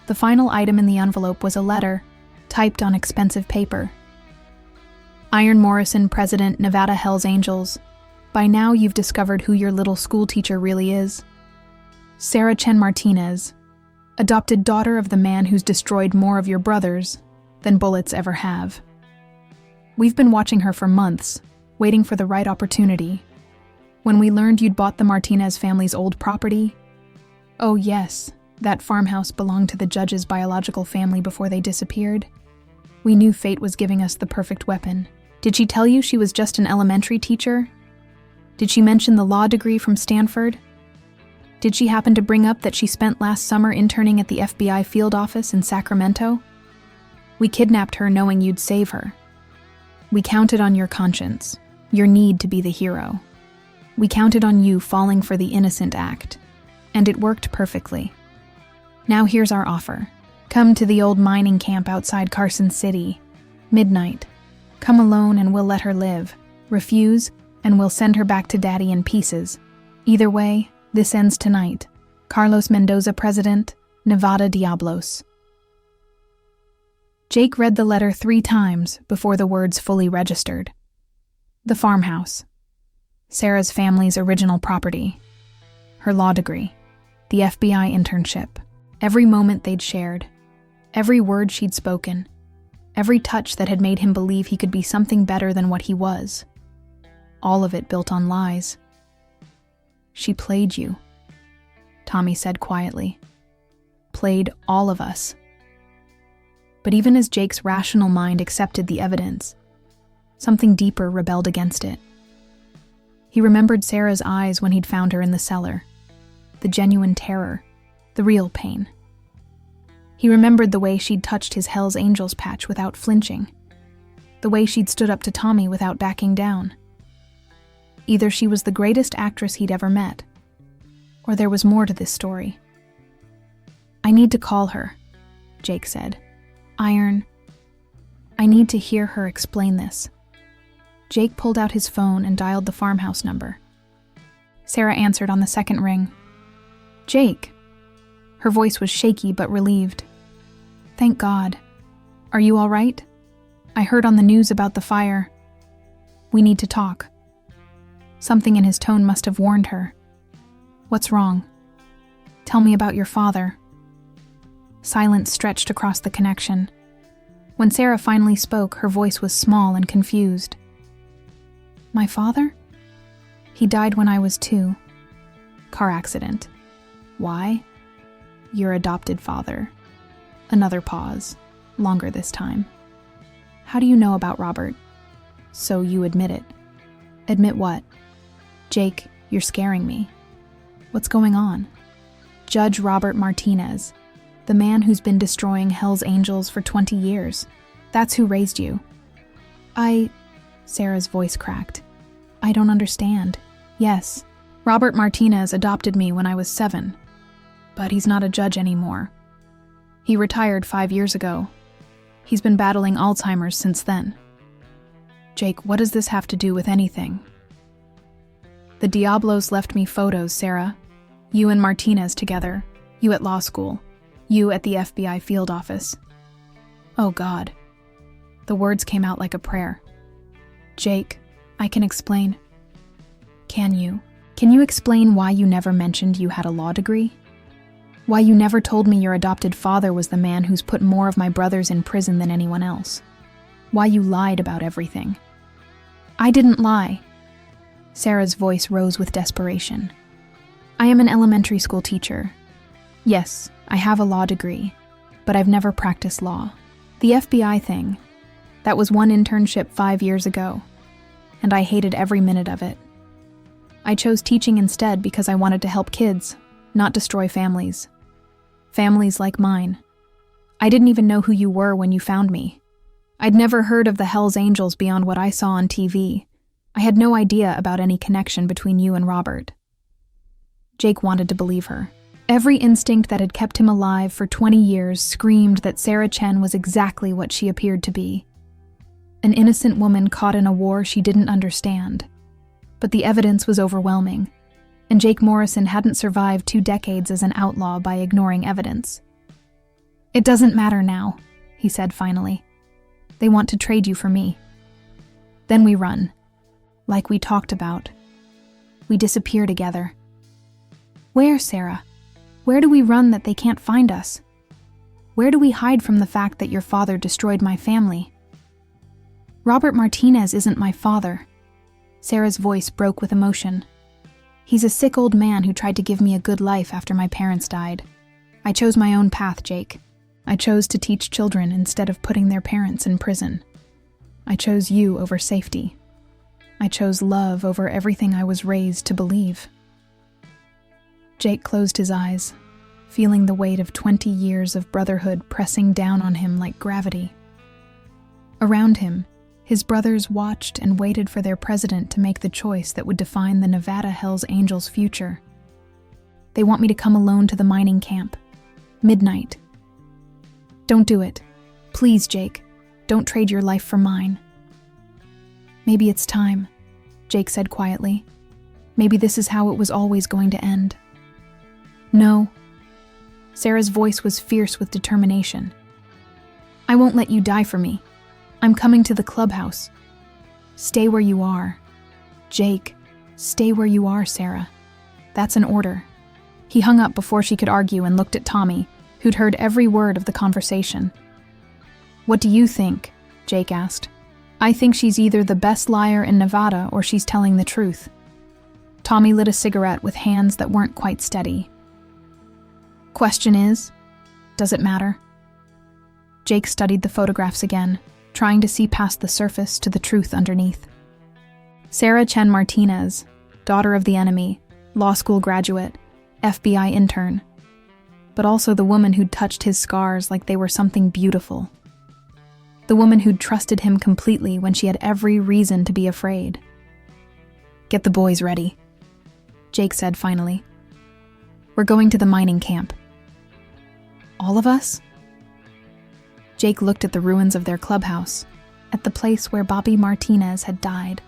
The final item in the envelope was a letter, typed on expensive paper. "Iron Morrison, President, Nevada Hell's Angels. By now you've discovered who your little school teacher really is. Sarah Chen Martinez, adopted daughter of the man who's destroyed more of your brothers than bullets ever have. We've been watching her for months, waiting for the right opportunity. When we learned you'd bought the Martinez family's old property, oh yes, that farmhouse belonged to the judge's biological family before they disappeared, we knew fate was giving us the perfect weapon. Did she tell you she was just an elementary teacher? Did she mention the law degree from Stanford? Did she happen to bring up that she spent last summer interning at the FBI field office in Sacramento? We kidnapped her knowing you'd save her. We counted on your conscience, your need to be the hero. We counted on you falling for the innocent act, and it worked perfectly. Now here's our offer. Come to the old mining camp outside Carson City. Midnight. Come alone and we'll let her live. Refuse, and we'll send her back to Daddy in pieces. Either way, this ends tonight. Carlos Mendoza, President, Nevada Diablos." Jake read the letter 3 times before the words fully registered. The farmhouse. Sarah's family's original property. Her law degree. The FBI internship. Every moment they'd shared. Every word she'd spoken. Every touch that had made him believe he could be something better than what he was. All of it built on lies. "She played you," Tommy said quietly. "Played all of us." But even as Jake's rational mind accepted the evidence, something deeper rebelled against it. He remembered Sarah's eyes when he'd found her in the cellar. The genuine terror, the real pain. He remembered the way she'd touched his Hell's Angels patch without flinching. The way she'd stood up to Tommy without backing down. Either she was the greatest actress he'd ever met, or there was more to this story. "I need to call her," Jake said. "Iron, I need to hear her explain this." Jake pulled out his phone and dialed the farmhouse number. Sarah answered on the second ring. "Jake." Her voice was shaky but relieved. "Thank God. Are you all right? I heard on the news about the fire. We need to talk." Something in his tone must have warned her. "What's wrong? Tell me about your father." Silence stretched across the connection. When Sarah finally spoke, her voice was small and confused. "My father? He died when I was 2. Car accident. Why? Your adopted father." Another pause, longer this time. "How do you know about Robert?" "So you admit it." "Admit what?" "Jake, you're scaring me." "What's going on?" "Judge Robert Martinez, the man who's been destroying Hell's Angels for 20 years. That's who raised you." Sarah's voice cracked. "I don't understand." "Yes, Robert Martinez adopted me when I was 7, but he's not a judge anymore. He retired 5 years ago. He's been battling Alzheimer's since then." "Jake, what does this have to do with anything?" "The Diablos left me photos, Sarah. You and Martinez together. You at law school. You at the FBI field office." "Oh God." The words came out like a prayer. "Jake, I can explain." "Can you? Can you explain why you never mentioned you had a law degree? Why you never told me your adopted father was the man who's put more of my brothers in prison than anyone else? Why you lied about everything?" "I didn't lie." Sarah's voice rose with desperation. "I am an elementary school teacher. Yes, I have a law degree, but I've never practiced law. The FBI thing, that was one internship 5 years ago, and I hated every minute of it. I chose teaching instead because I wanted to help kids, not destroy families. Families like mine. I didn't even know who you were when you found me. I'd never heard of the Hell's Angels beyond what I saw on TV. I had no idea about any connection between you and Robert." Jake wanted to believe her. Every instinct that had kept him alive for 20 years screamed that Sarah Chen was exactly what she appeared to be. An innocent woman caught in a war she didn't understand. But the evidence was overwhelming, and Jake Morrison hadn't survived 2 decades as an outlaw by ignoring evidence. "It doesn't matter now," he said finally. "They want to trade you for me. Then we run, like we talked about. We disappear together." "Where, Sarah? Where do we run that they can't find us? Where do we hide from the fact that your father destroyed my family?" "Robert Martinez isn't my father." Sarah's voice broke with emotion. "He's a sick old man who tried to give me a good life after my parents died. I chose my own path, Jake. I chose to teach children instead of putting their parents in prison. I chose you over safety. I chose love over everything I was raised to believe." Jake closed his eyes, feeling the weight of 20 years of brotherhood pressing down on him like gravity. Around him, his brothers watched and waited for their president to make the choice that would define the Nevada Hell's Angels' future. "They want me to come alone to the mining camp. Midnight." "Don't do it. Please, Jake. Don't trade your life for mine." "Maybe it's time," Jake said quietly. "Maybe this is how it was always going to end." "No." Sarah's voice was fierce with determination. "I won't let you die for me. I'm coming to the clubhouse. Stay where you are. Jake, stay where you are, Sarah. That's an order." He hung up before she could argue and looked at Tommy, who'd heard every word of the conversation. "What do you think?" Jake asked. "I think she's either the best liar in Nevada or she's telling the truth." Tommy lit a cigarette with hands that weren't quite steady. "Question is, does it matter?" Jake studied the photographs again, trying to see past the surface to the truth underneath. Sarah Chen Martinez, daughter of the enemy, law school graduate, FBI intern, but also the woman who'd touched his scars like they were something beautiful. The woman who'd trusted him completely when she had every reason to be afraid. Get the boys ready," Jake said finally. "We're going to the mining camp." "All of us?" Jake looked at the ruins of their clubhouse, at the place where Bobby Martinez had died,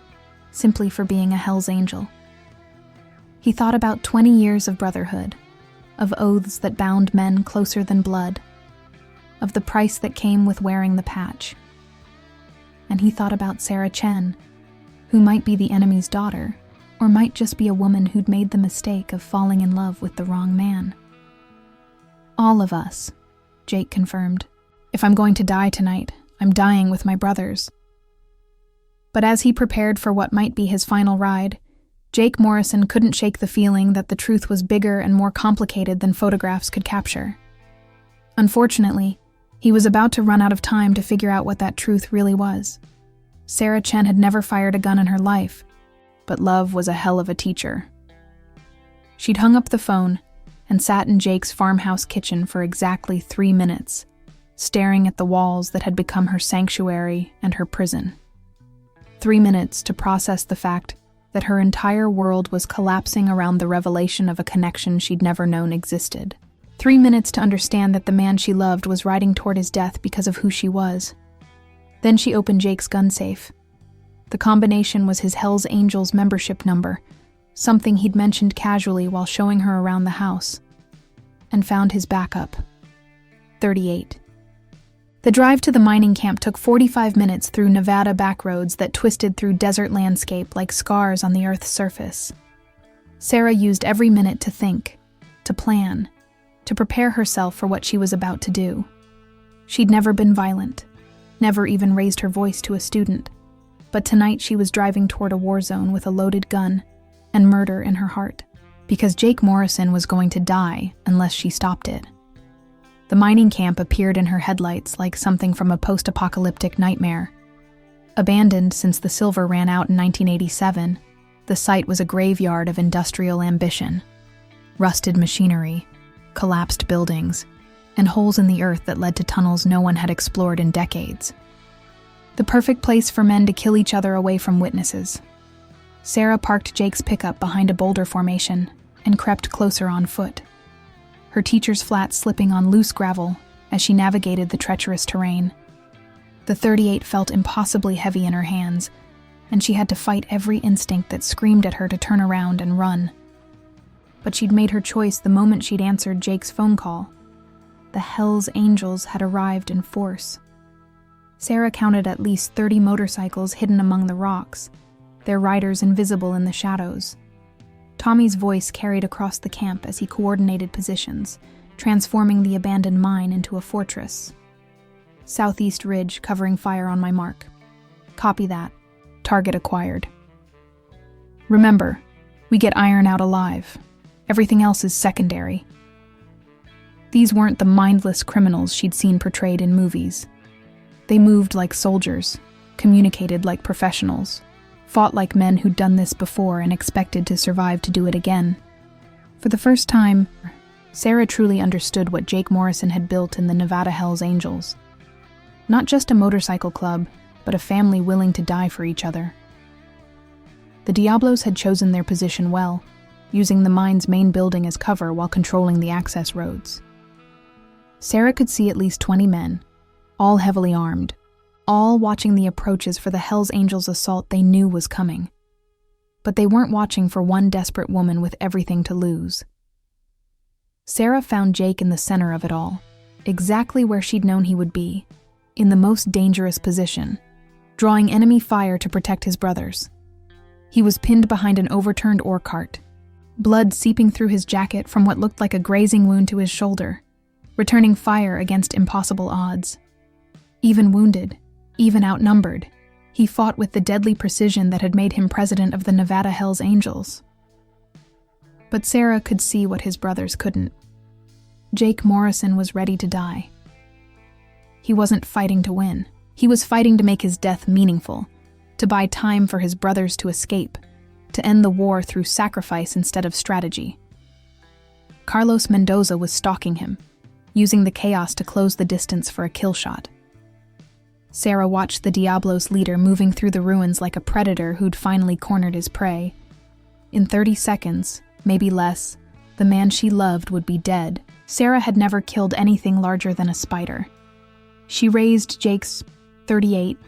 simply for being a Hell's Angel. He thought about 20 years of brotherhood, of oaths that bound men closer than blood, of the price that came with wearing the patch. And he thought about Sarah Chen, who might be the enemy's daughter, or might just be a woman who'd made the mistake of falling in love with the wrong man. "All of us," Jake confirmed. "If I'm going to die tonight, I'm dying with my brothers." But as he prepared for what might be his final ride, Jake Morrison couldn't shake the feeling that the truth was bigger and more complicated than photographs could capture. Unfortunately, he was about to run out of time to figure out what that truth really was. Sarah Chen had never fired a gun in her life, but love was a hell of a teacher. She'd hung up the phone and sat in Jake's farmhouse kitchen for exactly 3 minutes, staring at the walls that had become her sanctuary and her prison. 3 minutes to process the fact that her entire world was collapsing around the revelation of a connection she'd never known existed. 3 minutes to understand that the man she loved was riding toward his death because of who she was. Then she opened Jake's gun safe. The combination was his Hell's Angels membership number, something he'd mentioned casually while showing her around the house, and found his backup. 38. The drive to the mining camp took 45 minutes through Nevada backroads that twisted through desert landscape like scars on the Earth's surface. Sarah used every minute to think, to plan, to prepare herself for what she was about to do. She'd never been violent, never even raised her voice to a student, but tonight she was driving toward a war zone with a loaded gun and murder in her heart, because Jake Morrison was going to die unless she stopped it. The mining camp appeared in her headlights like something from a post-apocalyptic nightmare. Abandoned since the silver ran out in 1987, the site was a graveyard of industrial ambition. Rusted machinery, collapsed buildings, and holes in the earth that led to tunnels no one had explored in decades. The perfect place for men to kill each other away from witnesses. Sarah parked Jake's pickup behind a boulder formation and crept closer on foot, her teacher's flat slipping on loose gravel as she navigated the treacherous terrain. The .38 felt impossibly heavy in her hands, and she had to fight every instinct that screamed at her to turn around and run. But she'd made her choice the moment she'd answered Jake's phone call. The Hell's Angels had arrived in force. Sarah counted at least 30 motorcycles hidden among the rocks, their riders invisible in the shadows. Tommy's voice carried across the camp as he coordinated positions, transforming the abandoned mine into a fortress. "Southeast ridge covering fire on my mark. Copy that. Target acquired. Remember, we get iron out alive. Everything else is secondary." These weren't the mindless criminals she'd seen portrayed in movies. They moved like soldiers, communicated like professionals, fought like men who'd done this before and expected to survive to do it again. For the first time, Sarah truly understood what Jake Morrison had built in the Nevada Hell's Angels. Not just a motorcycle club, but a family willing to die for each other. The Diablos had chosen their position well, using the mine's main building as cover while controlling the access roads. Sarah could see at least 20 men, all heavily armed, all watching the approaches for the Hell's Angels assault they knew was coming. But they weren't watching for one desperate woman with everything to lose. Sarah found Jake in the center of it all, exactly where she'd known he would be, in the most dangerous position, drawing enemy fire to protect his brothers. He was pinned behind an overturned ore cart, blood seeping through his jacket from what looked like a grazing wound to his shoulder, returning fire against impossible odds. Even wounded, even outnumbered, he fought with the deadly precision that had made him president of the Nevada Hell's Angels. But Sarah could see what his brothers couldn't. Jake Morrison was ready to die. He wasn't fighting to win. He was fighting to make his death meaningful, to buy time for his brothers to escape, to end the war through sacrifice instead of strategy. Carlos Mendoza was stalking him, using the chaos to close the distance for a kill shot. Sarah watched the Diablos' leader moving through the ruins like a predator who'd finally cornered his prey, In 30 seconds, maybe less, the man she loved would be dead. Sarah had never killed anything larger than a spider. She raised Jake's 38,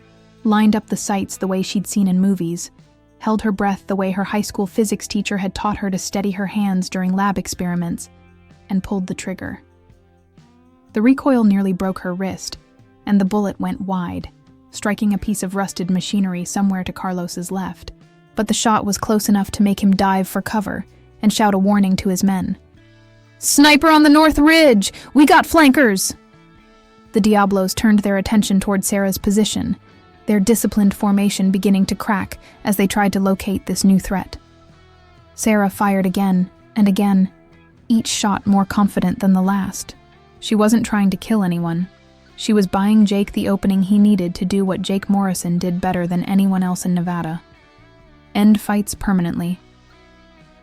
lined up the sights the way she'd seen in movies, held her breath the way her high school physics teacher had taught her to steady her hands during lab experiments, and pulled the trigger. The recoil nearly broke her wrist, and the bullet went wide, striking a piece of rusted machinery somewhere to Carlos's left. But the shot was close enough to make him dive for cover and shout a warning to his men. "Sniper on the north ridge! We got flankers!" The Diablos turned their attention toward Sarah's position, their disciplined formation beginning to crack as they tried to locate this new threat. Sarah fired again and again, each shot more confident than the last. She wasn't trying to kill anyone. She was buying Jake the opening he needed to do what Jake Morrison did better than anyone else in Nevada: end fights permanently.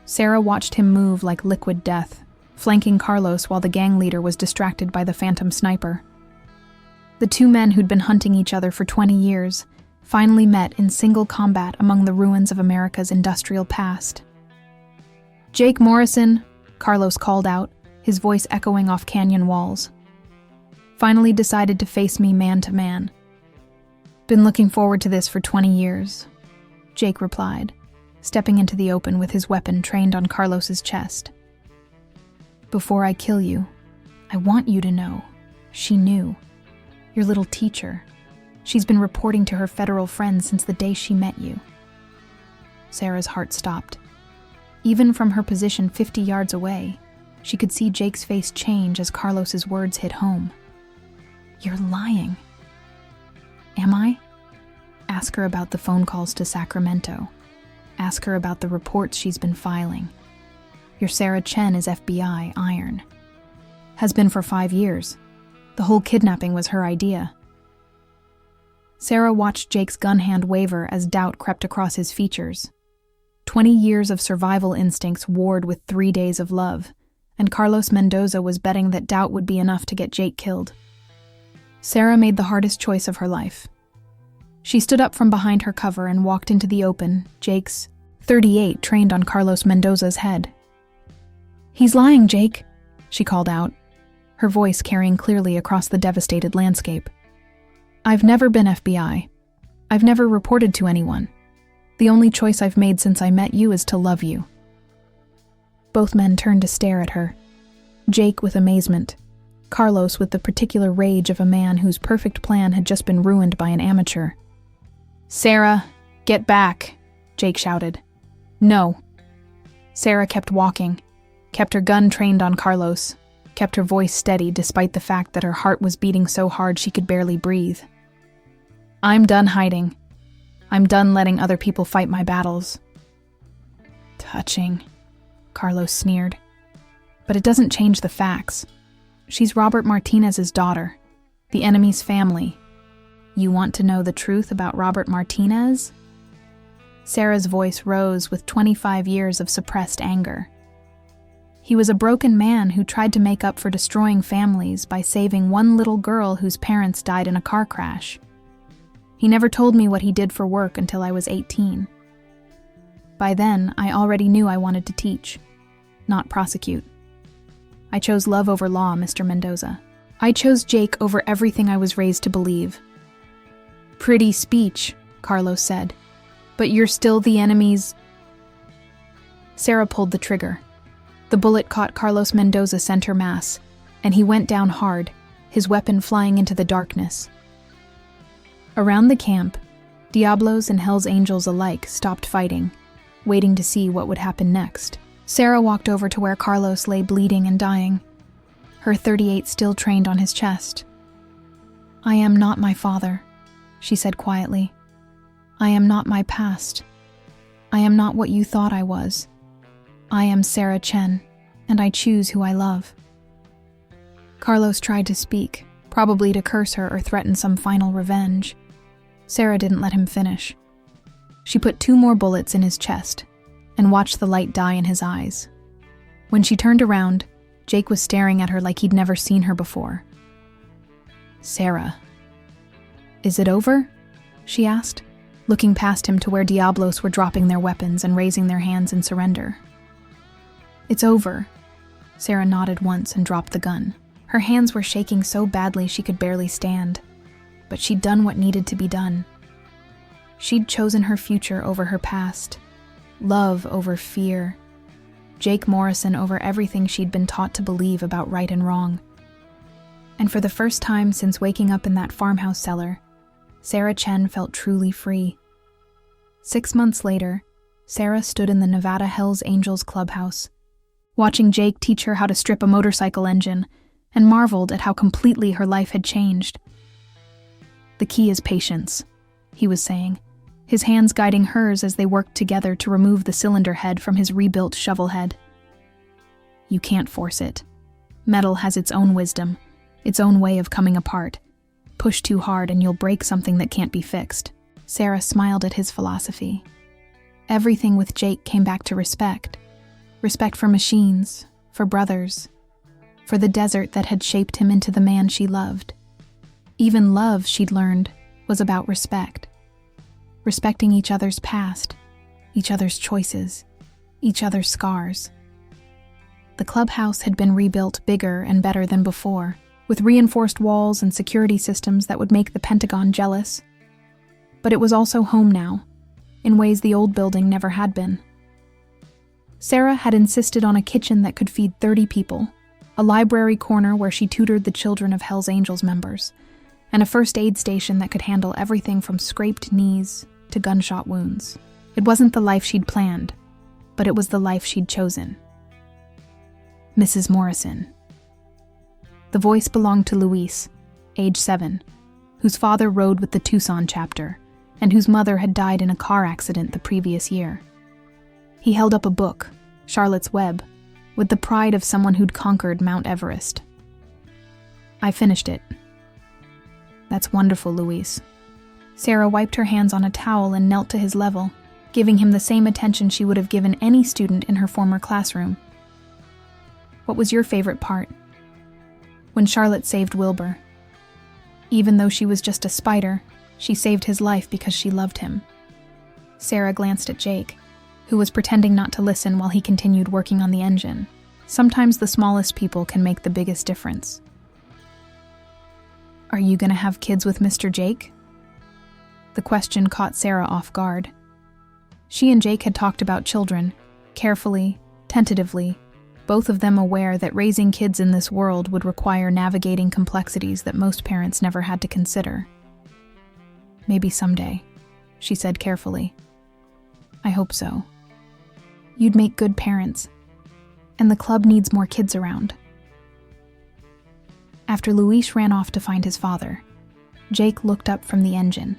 Sarah watched him move like liquid death, flanking Carlos while the gang leader was distracted by the phantom sniper. The two men who'd been hunting each other for 20 years finally met in single combat among the ruins of America's industrial past. "Jake Morrison," Carlos called out, his voice echoing off canyon walls. "Finally decided to face me man to man. Been looking forward to this for 20 years, Jake replied, stepping into the open with his weapon trained on Carlos's chest. "Before I kill you, I want you to know, she knew. Your little teacher. She's been reporting to her federal friends since the day she met you." Sarah's heart stopped. Even from her position 50 yards away, she could see Jake's face change as Carlos's words hit home. "You're lying." "Am I?" Ask her about the phone calls to Sacramento. Ask her about the reports she's been filing. Your Sarah Chen is FBI iron. Has been for 5 years. The whole kidnapping was her idea. Sarah watched Jake's gun hand waver as doubt crept across his features. 20 years of survival instincts warred with 3 days of love, and Carlos Mendoza was betting that doubt would be enough to get Jake killed. Sarah made the hardest choice of her life. She stood up from behind her cover and walked into the open, Jake's 38 trained on Carlos Mendoza's head. "He's lying, Jake," she called out, her voice carrying clearly across the devastated landscape. "I've never been FBI. I've never reported to anyone. The only choice I've made since I met you is to love you." Both men turned to stare at her, Jake with amazement, Carlos with the particular rage of a man whose perfect plan had just been ruined by an amateur. "Sarah, get back," Jake shouted. "No." Sarah kept walking, kept her gun trained on Carlos, kept her voice steady despite the fact that her heart was beating so hard she could barely breathe. "I'm done hiding. I'm done letting other people fight my battles." "Touching," Carlos sneered. "But it doesn't change the facts. She's Robert Martinez's daughter, the enemy's family. You want to know the truth about Robert Martinez?" Sarah's voice rose with 25 years of suppressed anger. "He was a broken man who tried to make up for destroying families by saving one little girl whose parents died in a car crash. He never told me what he did for work until I was 18. By then, I already knew I wanted to teach, not prosecute. I chose love over law, Mr. Mendoza. I chose Jake over everything I was raised to believe." "Pretty speech," Carlos said, "but you're still the enemy's—" Sarah pulled the trigger. The bullet caught Carlos Mendoza's center mass, and he went down hard, his weapon flying into the darkness. Around the camp, Diablos and Hell's Angels alike stopped fighting, waiting to see what would happen next. Sarah walked over to where Carlos lay bleeding and dying, her 38 still trained on his chest. "I am not my father," she said quietly. "I am not my past. I am not what you thought I was. I am Sarah Chen, and I choose who I love." Carlos tried to speak, probably to curse her or threaten some final revenge. Sarah didn't let him finish. She put 2 more bullets in his chest and watched the light die in his eyes. When she turned around, Jake was staring at her like he'd never seen her before. "Sarah, is it over?" she asked, looking past him to where Diablos were dropping their weapons and raising their hands in surrender. "It's over." Sarah nodded once and dropped the gun. Her hands were shaking so badly she could barely stand, but she'd done what needed to be done. She'd chosen her future over her past, love over fear, Jake Morrison over everything she'd been taught to believe about right and wrong. And for the first time since waking up in that farmhouse cellar, Sarah Chen felt truly free. 6 months later, Sarah stood in the Nevada Hells Angels clubhouse, watching Jake teach her how to strip a motorcycle engine, and marveled at how completely her life had changed. "The key is patience," he was saying, his hands guiding hers as they worked together to remove the cylinder head from his rebuilt shovel head. "You can't force it. Metal has its own wisdom, its own way of coming apart. Push too hard and you'll break something that can't be fixed." Sarah smiled at his philosophy. Everything with Jake came back to respect. Respect for machines, for brothers, for the desert that had shaped him into the man she loved. Even love, she'd learned, was about respect. Respecting each other's past, each other's choices, each other's scars. The clubhouse had been rebuilt bigger and better than before, with reinforced walls and security systems that would make the Pentagon jealous. But it was also home now, in ways the old building never had been. Sarah had insisted on a kitchen that could feed 30 people, a library corner where she tutored the children of Hells Angels members, and a first aid station that could handle everything from scraped knees to gunshot wounds. It wasn't the life she'd planned, but it was the life she'd chosen. "Mrs. Morrison." The voice belonged to Luis, age 7, whose father rode with the Tucson chapter, and whose mother had died in a car accident the previous year. He held up a book, Charlotte's Web, with the pride of someone who'd conquered Mount Everest. "I finished it." "That's wonderful, Luis." Sarah wiped her hands on a towel and knelt to his level, giving him the same attention she would have given any student in her former classroom. "What was your favorite part?" "When Charlotte saved Wilbur. Even though she was just a spider, she saved his life because she loved him." Sarah glanced at Jake, who was pretending not to listen while he continued working on the engine. Sometimes the smallest people can make the biggest difference. "Are you going to have kids with Mr. Jake?" The question caught Sarah off guard. She and Jake had talked about children, carefully, tentatively, both of them aware that raising kids in this world would require navigating complexities that most parents never had to consider. "Maybe someday," she said carefully. "I hope so. You'd make good parents, and the club needs more kids around." After Luis ran off to find his father, Jake looked up from the engine,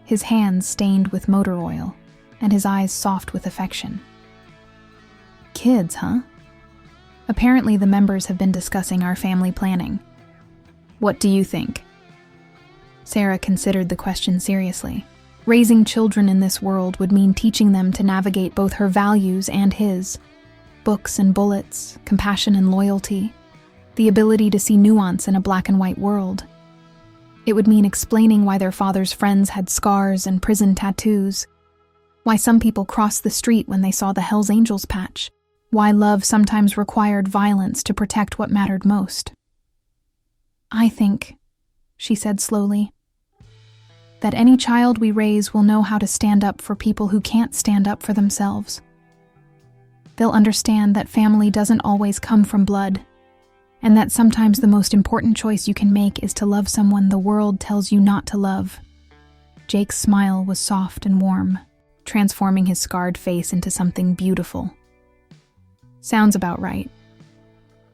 his hands stained with motor oil, and his eyes soft with affection. "Kids, huh? Apparently the members have been discussing our family planning. What do you think?" Sarah considered the question seriously. Raising children in this world would mean teaching them to navigate both her values and his. Books and bullets, compassion and loyalty, the ability to see nuance in a black and white world. It would mean explaining why their father's friends had scars and prison tattoos, why some people crossed the street when they saw the Hells Angels patch, why love sometimes required violence to protect what mattered most. "I think," she said slowly, "that any child we raise will know how to stand up for people who can't stand up for themselves. They'll understand that family doesn't always come from blood, and that sometimes the most important choice you can make is to love someone the world tells you not to love." Jake's smile was soft and warm, transforming his scarred face into something beautiful. "Sounds about right."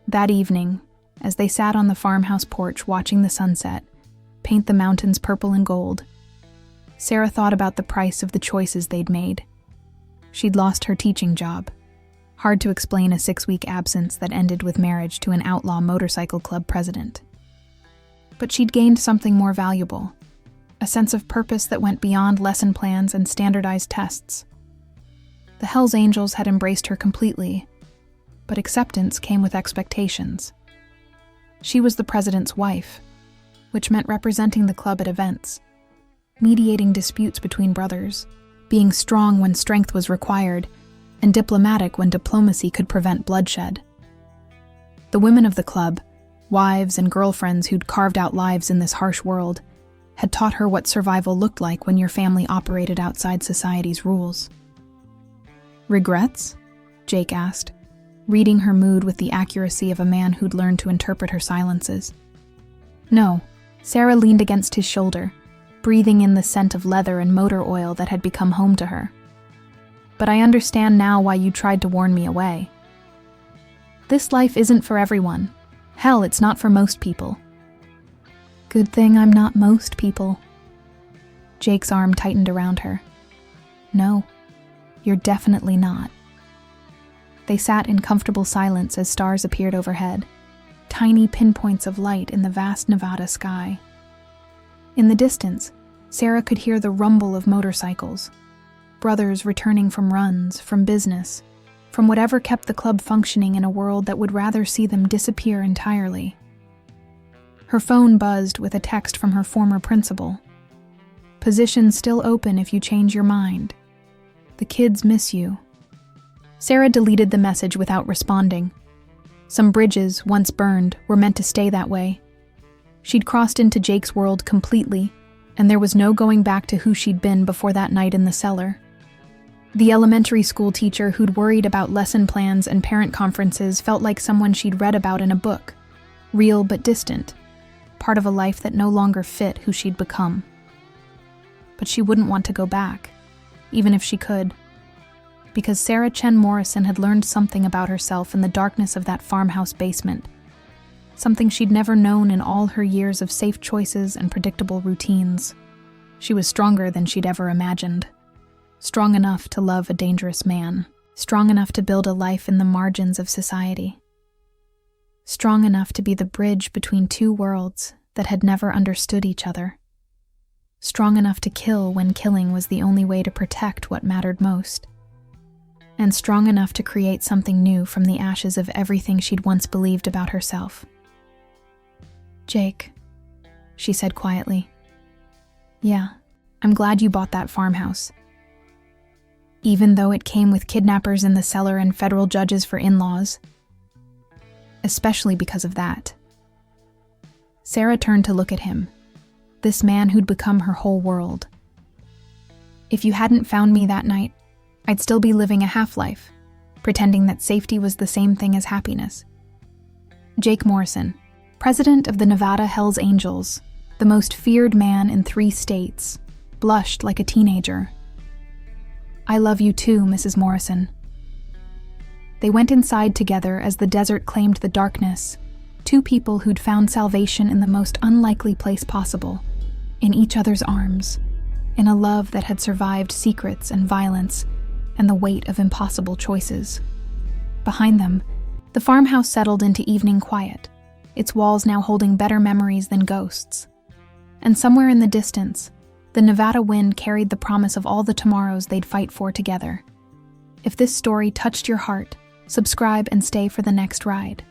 That evening, as they sat on the farmhouse porch watching the sunset paint the mountains purple and gold, Sarah thought about the price of the choices they'd made. She'd lost her teaching job. Hard to explain a 6-week absence that ended with marriage to an outlaw motorcycle club president. But she'd gained something more valuable, a sense of purpose that went beyond lesson plans and standardized tests. The Hells Angels had embraced her completely, but acceptance came with expectations. She was the president's wife, which meant representing the club at events, mediating disputes between brothers, being strong when strength was required, and diplomatic when diplomacy could prevent bloodshed. The women of the club, wives and girlfriends who'd carved out lives in this harsh world, had taught her what survival looked like when your family operated outside society's rules. "Regrets?" Jake asked, reading her mood with the accuracy of a man who'd learned to interpret her silences. "No." Sarah leaned against his shoulder, breathing in the scent of leather and motor oil that had become home to her. "But I understand now why you tried to warn me away. This life isn't for everyone. Hell, it's not for most people." "Good thing I'm not most people." Jake's arm tightened around her. "No, you're definitely not." They sat in comfortable silence as stars appeared overhead, tiny pinpoints of light in the vast Nevada sky. In the distance, Sarah could hear the rumble of motorcycles, brothers returning from runs, from business, from whatever kept the club functioning in a world that would rather see them disappear entirely. Her phone buzzed with a text from her former principal. "Position still open if you change your mind. The kids miss you." Sarah deleted the message without responding. Some bridges, once burned, were meant to stay that way. She'd crossed into Jake's world completely, and there was no going back to who she'd been before that night in the cellar. The elementary school teacher who'd worried about lesson plans and parent conferences felt like someone she'd read about in a book, real but distant, part of a life that no longer fit who she'd become. But she wouldn't want to go back, even if she could, because Sarah Chen Morrison had learned something about herself in the darkness of that farmhouse basement, something she'd never known in all her years of safe choices and predictable routines. She was stronger than she'd ever imagined. Strong enough to love a dangerous man. Strong enough to build a life in the margins of society. Strong enough to be the bridge between two worlds that had never understood each other. Strong enough to kill when killing was the only way to protect what mattered most. And strong enough to create something new from the ashes of everything she'd once believed about herself. "Jake," she said quietly. "Yeah, I'm glad you bought that farmhouse. Even though it came with kidnappers in the cellar and federal judges for in-laws. Especially because of that." Sarah turned to look at him, this man who'd become her whole world. "If you hadn't found me that night, I'd still be living a half-life, pretending that safety was the same thing as happiness." Jake Morrison, president of the Nevada Hells Angels, the most feared man in 3 states, blushed like a teenager. "I love you too, Mrs. Morrison." They went inside together as the desert claimed the darkness, 2 people who'd found salvation in the most unlikely place possible, in each other's arms, in a love that had survived secrets and violence and the weight of impossible choices. Behind them, the farmhouse settled into evening quiet, its walls now holding better memories than ghosts. And somewhere in the distance, the Nevada wind carried the promise of all the tomorrows they'd fight for together. If this story touched your heart, subscribe and stay for the next ride.